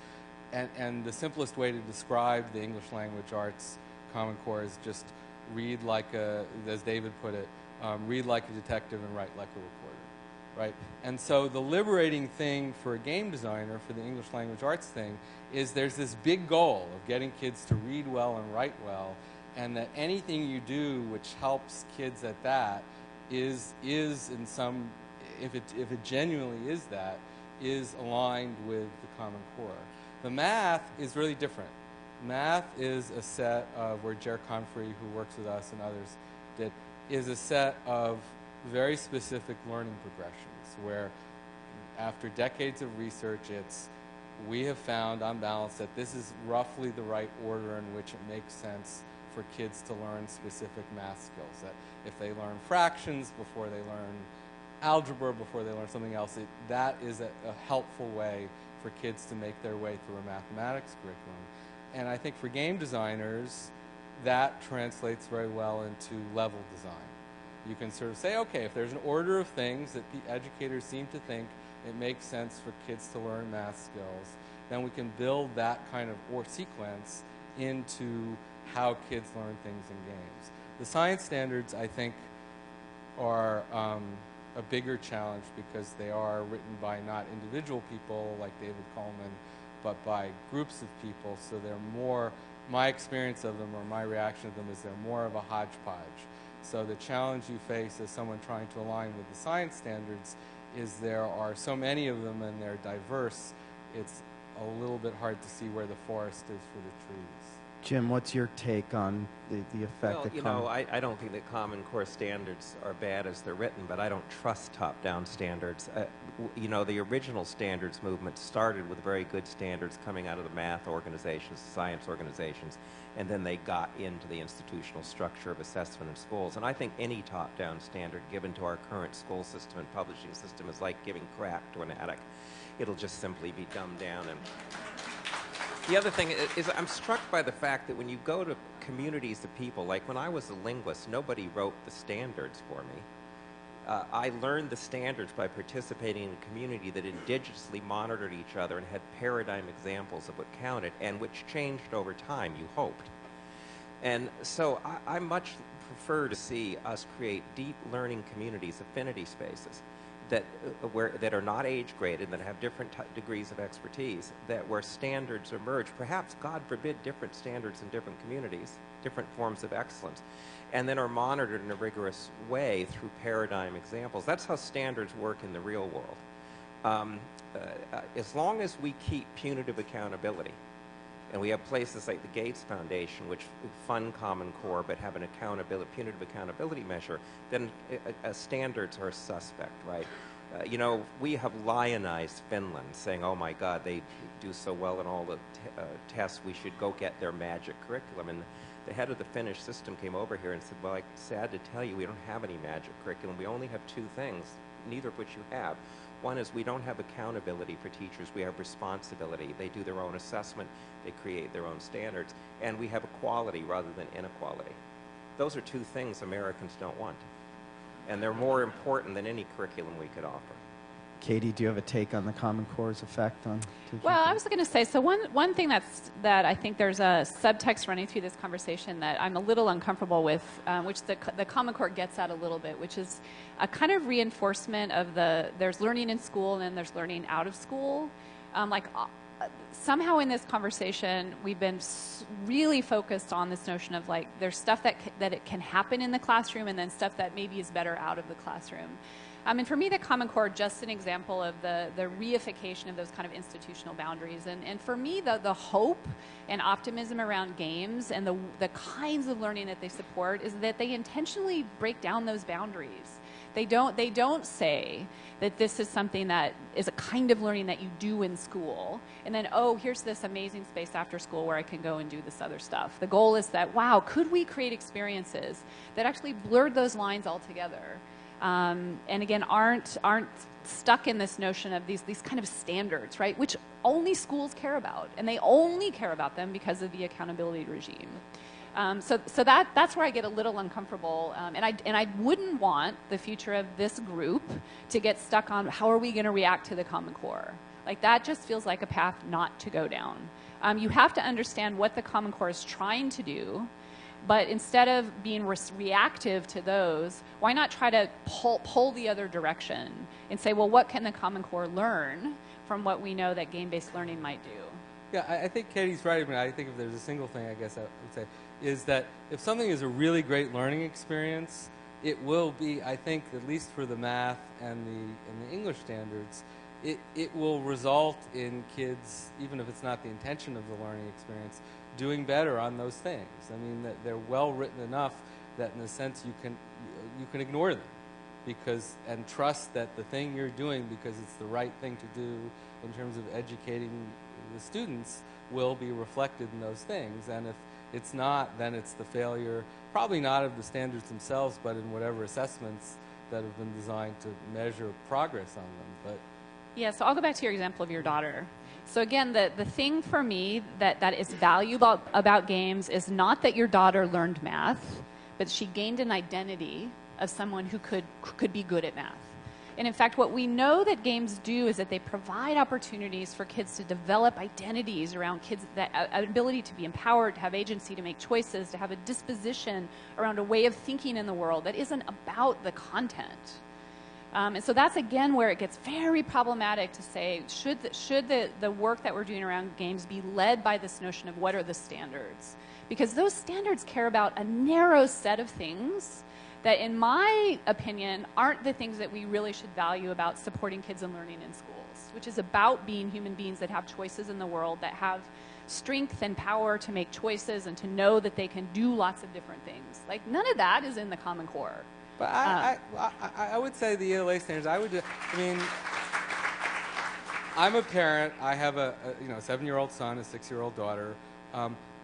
And the simplest way to describe the English language arts Common Core is just read like as David put it, read like a detective and write like a reporter, right? And so the liberating thing for a game designer, for the English language arts thing, is there's this big goal of getting kids to read well and write well, and that anything you do which helps kids at that is in some, if it genuinely is that, is aligned with the Common Core. The math is really different. Math is a set of, where Jer Confrey, who works with us and others did, is a set of very specific learning progressions where after decades of research, we have found on balance that this is roughly the right order in which it makes sense for kids to learn specific math skills. That if they learn fractions before they learn algebra, before they learn something else, that is a helpful way for kids to make their way through a mathematics curriculum. And I think for game designers, that translates very well into level design. You can sort of say, okay, if there's an order of things that the educators seem to think it makes sense for kids to learn math skills, then we can build that kind of sequence into how kids learn things in games. The science standards, I think, are a bigger challenge because they are written by not individual people like David Coleman, but by groups of people, so they're more, my experience of them or my reaction to them is they're more of a hodgepodge. So the challenge you face as someone trying to align with the science standards is there are so many of them and they're diverse, it's a little bit hard to see where the forest is for the trees. Jim, what's your take on the effect Well, that you know, I don't think that Common Core standards are bad as they're written, but I don't trust top-down standards. You know, the original standards movement started with very good standards coming out of the math organizations, science organizations, and then they got into the institutional structure of assessment in schools. And I think any top-down standard given to our current school system and publishing system is like giving crack to an addict. It'll just simply be dumbed down. And the other thing is I'm struck by the fact that when you go to communities of people, like when I was a linguist, nobody wrote the standards for me. I learned the standards by participating in a community that indigenously monitored each other and had paradigm examples of what counted and which changed over time, you hoped. And so I much prefer to see us create deep learning communities, affinity spaces, that are not age graded, that have different degrees of expertise, where standards emerge, perhaps, God forbid, different standards in different communities, different forms of excellence, and then are monitored in a rigorous way through paradigm examples. That's how standards work in the real world. As long as we keep punitive accountability, and we have places like the Gates Foundation, which fund Common Core but have an punitive accountability measure, then standards are suspect, right? You know, we have lionized Finland, saying, oh my God, they do so well in all the tests, we should go get their magic curriculum. And the head of the Finnish system came over here and said, well, I'm sad to tell you, we don't have any magic curriculum. We only have two things, neither of which you have. One is we don't have accountability for teachers. We have responsibility. They do their own assessment. They create their own standards. And we have equality rather than inequality. Those are two things Americans don't want. And they're more important than any curriculum we could offer. Katie, do you have a take on the Common Core's effect on teaching? Well, I was going to say, so one thing that I think there's a subtext running through this conversation that I'm a little uncomfortable with, which the Common Core gets at a little bit, which is a kind of reinforcement of there's learning in school and then there's learning out of school. Somehow in this conversation, we've been really focused on this notion of like, there's stuff that it can happen in the classroom and then stuff that maybe is better out of the classroom. And for me, the Common Core, just an example of the reification of those kind of institutional boundaries. And for me, the hope and optimism around games and the kinds of learning that they support is that they intentionally break down those boundaries. They don't say that this is something that is a kind of learning that you do in school, and then, oh, here's this amazing space after school where I can go and do this other stuff. The goal is that, wow, could we create experiences that actually blurred those lines altogether? And again, aren't stuck in this notion of these kind of standards, right? Which only schools care about, and they only care about them because of the accountability regime. So that's where I get a little uncomfortable, and I wouldn't want the future of this group to get stuck on how are we going to react to the Common Core. Like that just feels like a path not to go down. You have to understand what the Common Core is trying to do. But instead of being reactive to those, why not try to pull the other direction and say, well, what can the Common Core learn from what we know that game-based learning might do? Yeah, I think Katie's right. I mean, I think if there's a single thing, I guess I would say, is that if something is a really great learning experience, it will be, I think, at least for the math and the English standards, it will result in kids, even if it's not the intention of the learning experience, doing better on those things. I mean, that they're well written enough that in a sense you can ignore them and trust that the thing you're doing because it's the right thing to do in terms of educating the students will be reflected in those things. And if it's not, then it's the failure, probably not of the standards themselves, but in whatever assessments that have been designed to measure progress on them. But yeah, so I'll go back to your example of your daughter. So again, the thing for me that is valuable about games is not that your daughter learned math, but she gained an identity of someone who could be good at math. And in fact, what we know that games do is that they provide opportunities for kids to develop identities around kids, that ability to be empowered, to have agency, to make choices, to have a disposition around a way of thinking in the world that isn't about the content. And so that's, again, where it gets very problematic to say, should the work that we're doing around games be led by this notion of what are the standards? Because those standards care about a narrow set of things that, in my opinion, aren't the things that we really should value about supporting kids and learning in schools, which is about being human beings that have choices in the world, that have strength and power to make choices and to know that they can do lots of different things. Like, none of that is in the Common Core. But I would say the ELA standards, I mean, I'm a parent. I have a 7-year-old son, a 6-year-old daughter.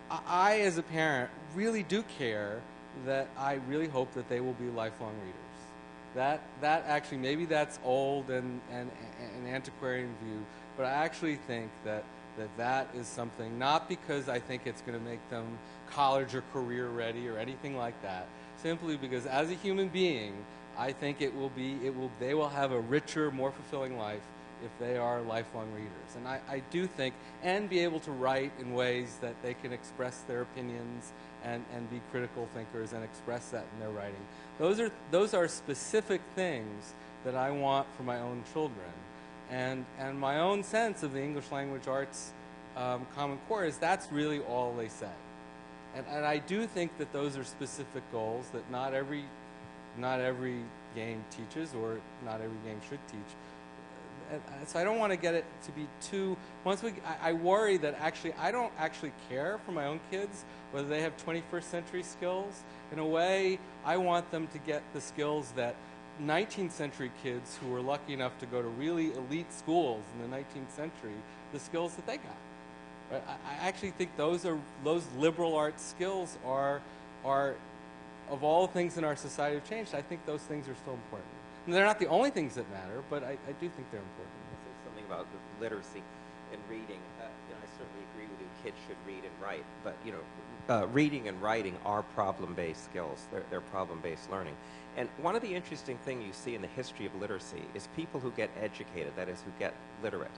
I, as a parent, really do care that I really hope that they will be lifelong readers. That actually, maybe that's old and an antiquarian view, but I actually think that is something, not because I think it's going to make them college or career ready or anything like that, simply because as a human being, I think they will have a richer, more fulfilling life if they are lifelong readers. And I do think, and be able to write in ways that they can express their opinions and be critical thinkers and express that in their writing. Those are specific things that I want for my own children. And my own sense of the English language arts Common Core is that's really all they say. And I do think that those are specific goals that not every game teaches, or not every game should teach. So I don't want to get it to be too. I worry that actually I don't actually care for my own kids whether they have 21st century skills. In a way, I want them to get the skills that 19th century kids who were lucky enough to go to really elite schools in the 19th century, the skills that they got. Right? I actually think those liberal arts skills are of all things in our society have changed. I think those things are still important. And they're not the only things that matter, but I do think they're important. I'll say something about literacy and reading. I certainly agree with you. Kids should read and write, but reading and writing are problem-based skills. They're problem-based learning. And one of the interesting things you see in the history of literacy is people who get educated, that is, who get literate,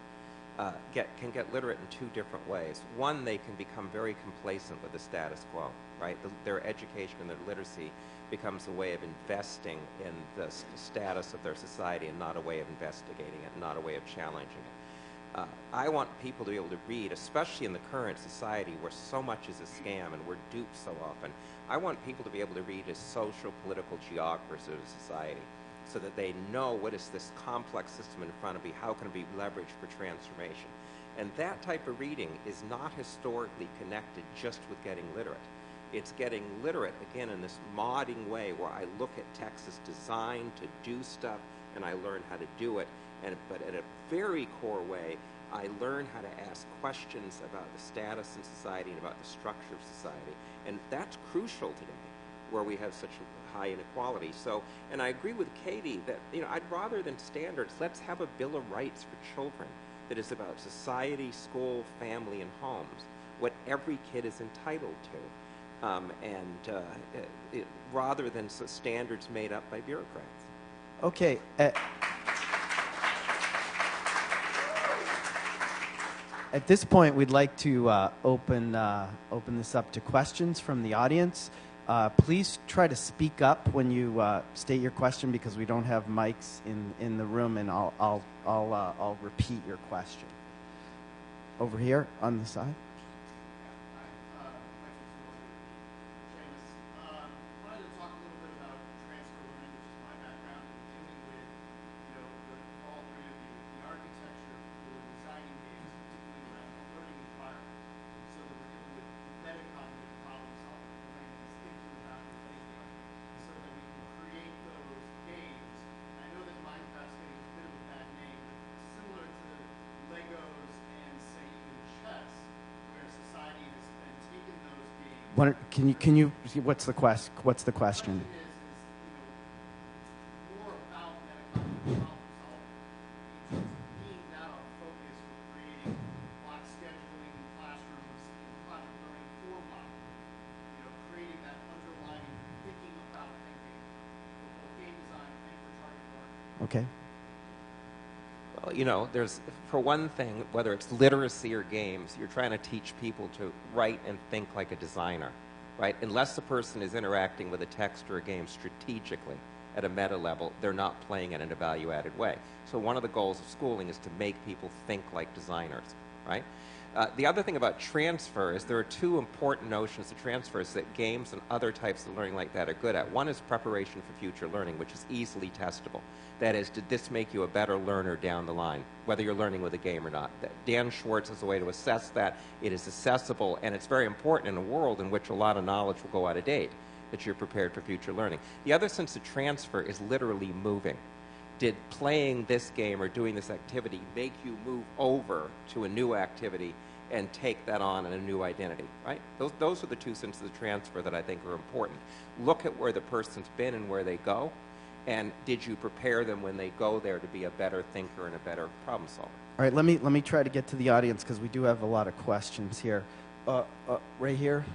can get literate in two different ways. One, they can become very complacent with the status quo, right? Their education and their literacy becomes a way of investing in the status of their society and not a way of investigating it, not a way of challenging it. I want people to be able to read, especially in the current society where so much is a scam and we're duped so often. I want people to be able to read as social, political geographers of society so that they know what is this complex system in front of me, how can it be leveraged for transformation. And that type of reading is not historically connected just with getting literate. It's getting literate, again, in this modding way where I look at text as designed to do stuff and I learn how to do it. But in a very core way, I learn how to ask questions about the status in society and about the structure of society. And that's crucial today, where we have such high inequality. So, and I agree with Katie that, I'd rather than standards, let's have a Bill of Rights for children that is about society, school, family, and homes, what every kid is entitled to. Rather than standards made up by bureaucrats. Okay. At this point, we'd like to open this up to questions from the audience. Please try to speak up when you state your question, because we don't have mics in the room, and I'll repeat your question. Over here on the side. Can you what's the question? Okay. Well, there's, for one thing, whether it's literacy or games, you're trying to teach people to write and think like a designer, right? Unless the person is interacting with a text or a game strategically at a meta level, they're not playing it in a value-added way. So one of the goals of schooling is to make people think like designers, right? The other thing about transfer is there are two important notions of transfers that games and other types of learning like that are good at. One is preparation for future learning, which is easily testable. That is, did this make you a better learner down the line, whether you're learning with a game or not? Dan Schwartz has a way to assess that. It is accessible, and it's very important in a world in which a lot of knowledge will go out of date, that you're prepared for future learning. The other sense of transfer is literally moving. Did playing this game or doing this activity make you move over to a new activity and take that on in a new identity, right? Those are the two senses of transfer that I think are important. Look at where the person's been and where they go, and did you prepare them when they go there to be a better thinker and a better problem solver? All right, let me try to get to the audience because we do have a lot of questions here. Right here.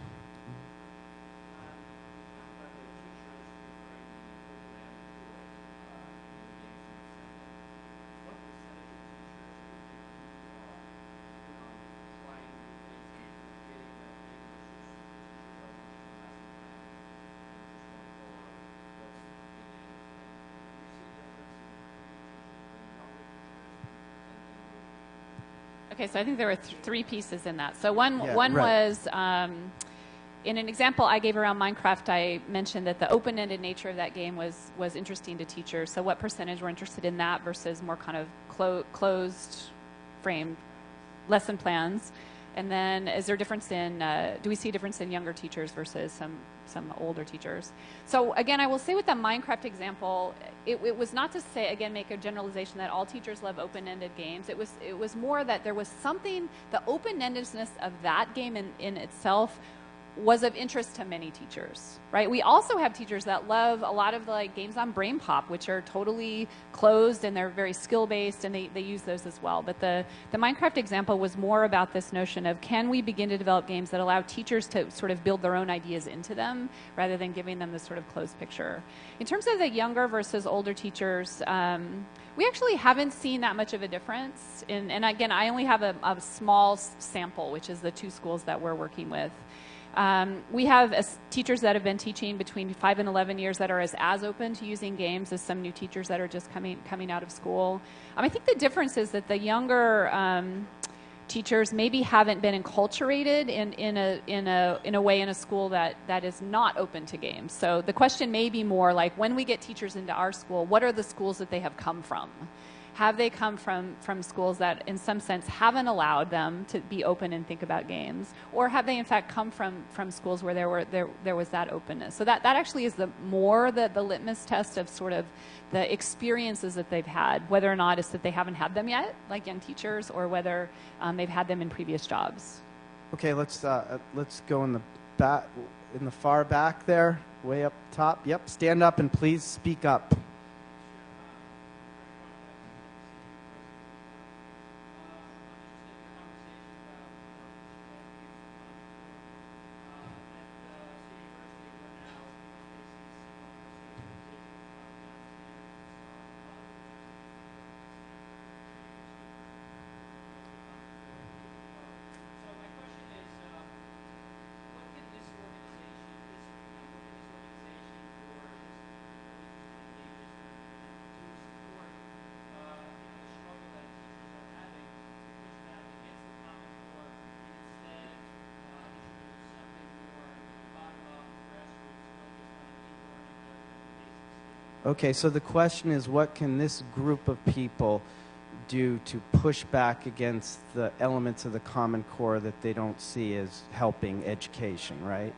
Okay, so I think there were three pieces in that. So one right. was, in an example I gave around Minecraft, I mentioned that the open-ended nature of that game was interesting to teachers. So what percentage were interested in that versus more kind of closed frame lesson plans? And then is there a difference in, do we see a difference in younger teachers versus some older teachers? So again, I will say with the Minecraft example, it was not to say, again, make a generalization that all teachers love open-ended games. It was more that there was something, the open-endedness of that game in itself was of interest to many teachers, right? We also have teachers that love a lot of the games on Brain Pop, which are totally closed and they're very skill-based, and they use those as well. But the Minecraft example was more about this notion of, can we begin to develop games that allow teachers to sort of build their own ideas into them rather than giving them this sort of closed picture. In terms of the younger versus older teachers, we actually haven't seen that much of a difference. And again, I only have a small sample, which is the two schools that we're working with. We have teachers that have been teaching between 5 and 11 years that are as open to using games as some new teachers that are just coming out of school. I think the difference is that the younger teachers maybe haven't been enculturated in a way in a school that is not open to games. So the question may be more like, when we get teachers into our school, what are the schools that they have come from? Have they come from schools that, in some sense, haven't allowed them to be open and think about games? Or have they, in fact, come from schools where there was that openness? So that actually is the litmus test of sort of the experiences that they've had, whether or not it's that they haven't had them yet, like young teachers, or whether they've had them in previous jobs. Okay, let's go in the far back there, way up top. Yep, stand up and please speak up. Okay, so the question is, what can this group of people do to push back against the elements of the Common Core that they don't see as helping education, right?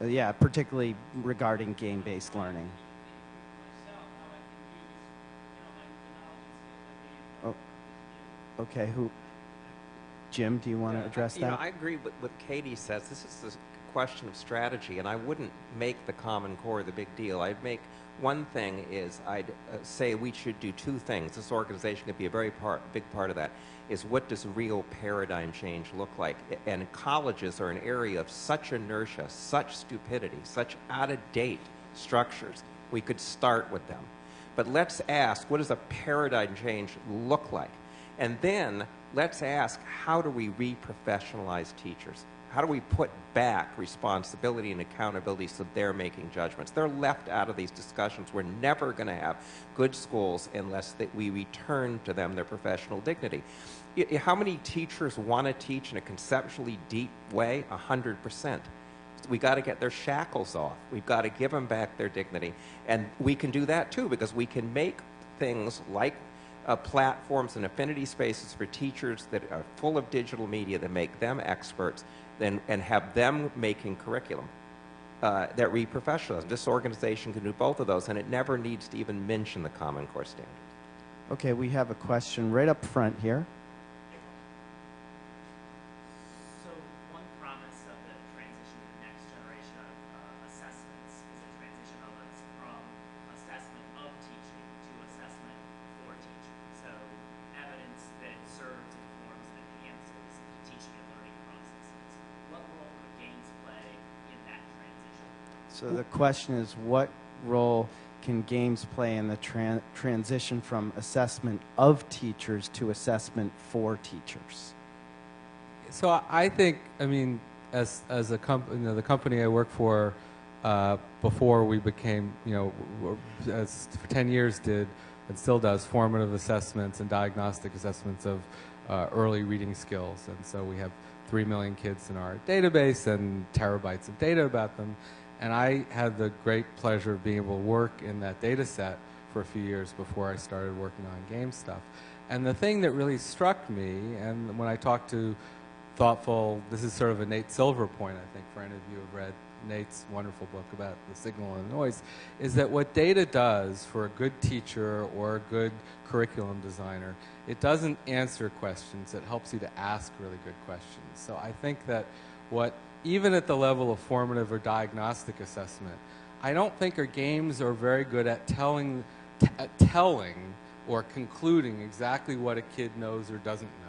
Yeah, particularly regarding game-based learning. Oh, okay, Jim, do you want to address that? I agree with what Katie says. This is question of strategy, and I wouldn't make the Common Core the big deal. I'd make one thing is I'd say we should do two things. This organization could be a very big part of that, is what does real paradigm change look like? And colleges are an area of such inertia, such stupidity, such out-of-date structures. We could start with them. But let's ask, what does a paradigm change look like? And then let's ask, how do we re-professionalize teachers? how do we put back responsibility and accountability so they're making judgments? They're left out of these discussions. We're never going to have good schools unless we return to them their professional dignity. How many teachers want to teach in a conceptually deep way? 100%. We got to get their shackles off. We've got to give them back their dignity. And we can do that too, because we can make things like platforms and affinity spaces for teachers that are full of digital media that make them experts and have them making curriculum that read professionals. This organization can do both of those, and it never needs to even mention the Common Core standards. Okay, we have a question right up front here. So one promise of the transition to the next generation of assessments is a transition of us from assessment of teaching to assessment for teaching. So evidence that serves, informs, and enhances teaching and learning processes. What role could games play in that transition? So the question is, what role can games play in the transition from assessment of teachers to assessment for teachers? So I think, I mean, as a the company I work for, before we became, as for 10 years did and still does, formative assessments and diagnostic assessments of early reading skills. And so we have 3 million kids in our database and terabytes of data about them. And I had the great pleasure of being able to work in that data set for a few years before I started working on game stuff. And the thing that really struck me, and when I talked to thoughtful, this is sort of a Nate Silver point, I think, for any of you who have read Nate's wonderful book about the signal and the noise, is that what data does for a good teacher or a good curriculum designer, it doesn't answer questions, it helps you to ask really good questions. So I think that even at the level of formative or diagnostic assessment, I don't think our games are very good at telling or concluding exactly what a kid knows or doesn't know.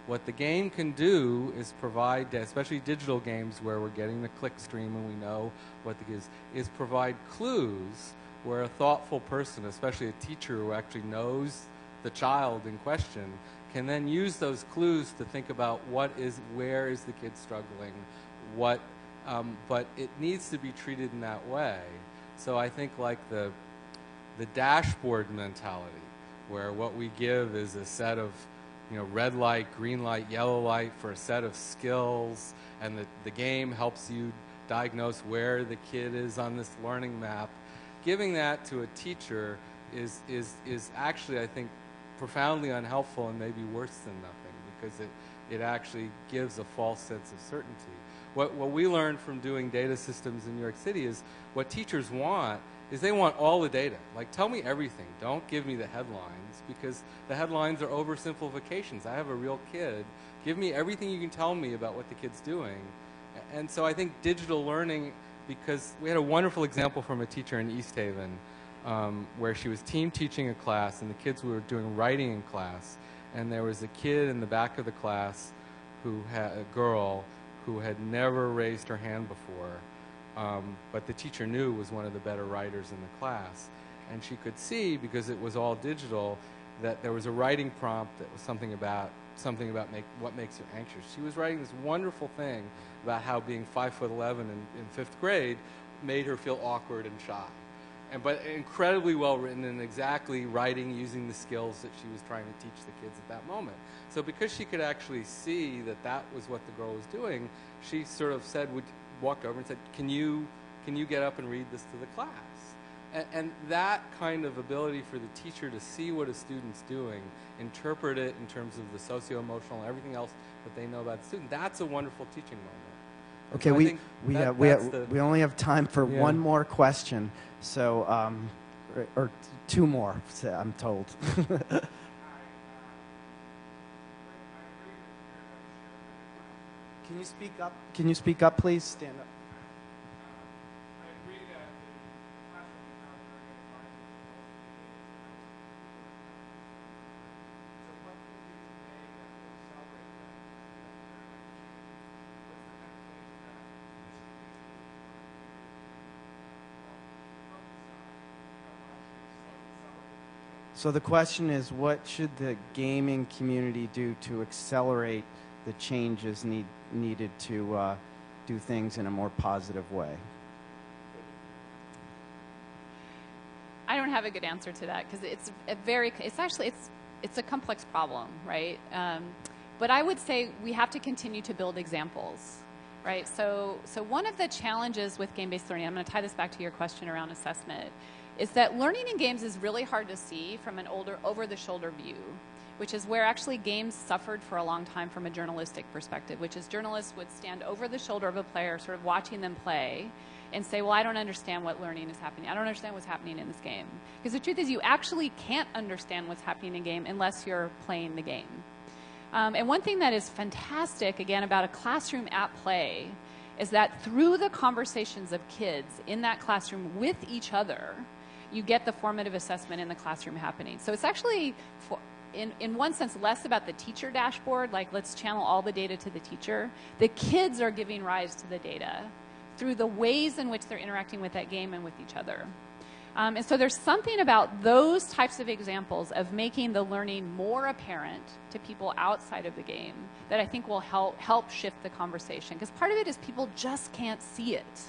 What the game can do is provide, especially digital games where we're getting the click stream and we know what the is provide clues where a thoughtful person, especially a teacher who actually knows the child in question, can then use those clues to think about where is the kid struggling, but it needs to be treated in that way. So I think like the dashboard mentality, where what we give is a set of red light, green light, yellow light for a set of skills, and the game helps you diagnose where the kid is on this learning map. Giving that to a teacher is actually, I think, profoundly unhelpful and maybe worse than nothing, because it actually gives a false sense of certainty. What we learned from doing data systems in New York City is what teachers want is they want all the data. Like, tell me everything. Don't give me the headlines, because the headlines are oversimplifications. I have a real kid. Give me everything you can tell me about what the kid's doing. And so I think digital learning, because we had a wonderful example from a teacher in East Haven where she was team teaching a class, and the kids were doing writing in class. And there was a kid in the back of the class a girl who had never raised her hand before, but the teacher knew was one of the better writers in the class. And she could see, because it was all digital, that there was a writing prompt that was something about what makes you anxious. She was writing this wonderful thing about how being 5'11" in 5th grade made her feel awkward and shy. But incredibly well written, and exactly writing using the skills that she was trying to teach the kids at that moment. So because she could actually see that was what the girl was doing, she sort of walked over and said, can you get up and read this to the class? And that kind of ability for the teacher to see what a student's doing, interpret it in terms of the socio-emotional and everything else that they know about the student, that's a wonderful teaching moment. Okay, So we only have time for one more question, so or two more, I'm told. Can you speak up? Can you speak up, please? Stand up. So the question is, what should the gaming community do to accelerate the changes needed to do things in a more positive way? I don't have a good answer to that because it's a complex problem, right? But I would say we have to continue to build examples, right? So one of the challenges with game-based learning, I'm going to tie this back to your question around assessment, is that learning in games is really hard to see from an over-the-shoulder view, which is where actually games suffered for a long time from a journalistic perspective, which is journalists would stand over the shoulder of a player, sort of watching them play, and say, well, I don't understand what learning is happening. I don't understand what's happening in this game. Because the truth is you actually can't understand what's happening in a game unless you're playing the game. And one thing that is fantastic, again, about a classroom at play is that through the conversations of kids in that classroom with each other, you get the formative assessment in the classroom happening. So it's actually, in one sense, less about the teacher dashboard, like let's channel all the data to the teacher. The kids are giving rise to the data through the ways in which they're interacting with that game and with each other. And so there's something about those types of examples of making the learning more apparent to people outside of the game that I think will help shift the conversation. Because part of it is people just can't see it,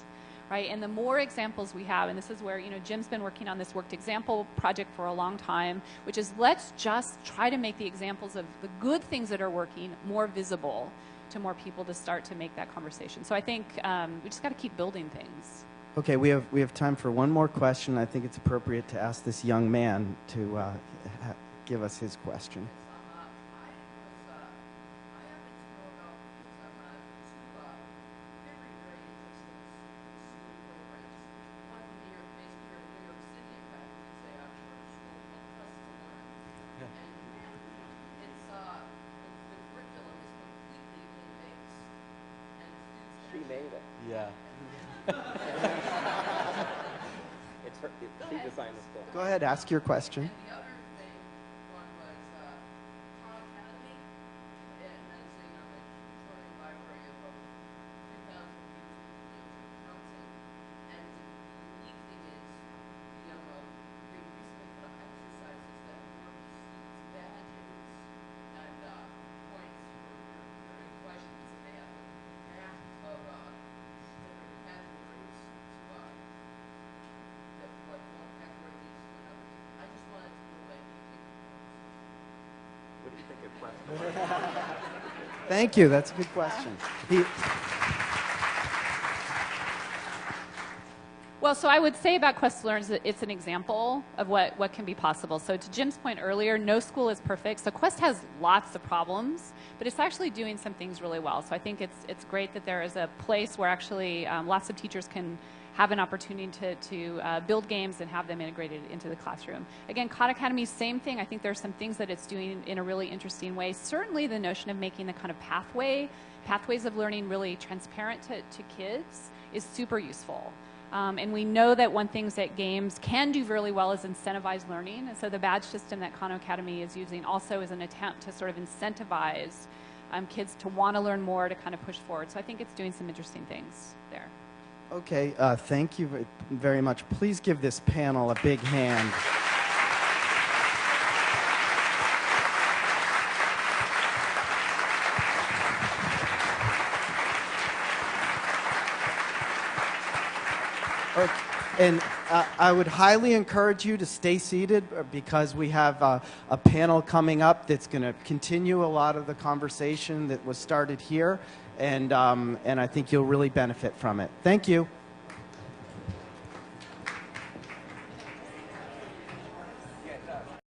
right? And the more examples we have, and this is where, Jim's been working on this worked example project for a long time, which is let's just try to make the examples of the good things that are working more visible to more people to start to make that conversation. So I think we just got to keep building things. Okay, we have time for one more question. I think it's appropriate to ask this young man to give us his question. She made it. Yeah. She designed the school. Go ahead, ask your question. What do you think of questions? Thank you. That's a good question. Well, so I would say about Quest to Learn is that it's an example of what can be possible. So to Jim's point earlier, no school is perfect. So Quest has lots of problems, but it's actually doing some things really well. So I think it's great that there is a place where actually lots of teachers can have an opportunity to build games and have them integrated into the classroom. Again, Khan Academy, same thing. I think there's some things that it's doing in a really interesting way. Certainly the notion of making the kind of pathways of learning really transparent to kids is super useful. And we know that one thing that games can do really well is incentivize learning. And so the badge system that Khan Academy is using also is an attempt to sort of incentivize kids to want to learn more, to kind of push forward. So I think it's doing some interesting things there. Okay, thank you very much. Please give this panel a big hand. And I would highly encourage you to stay seated because we have a panel coming up that's going to continue a lot of the conversation that was started here, and I think you'll really benefit from it. Thank you.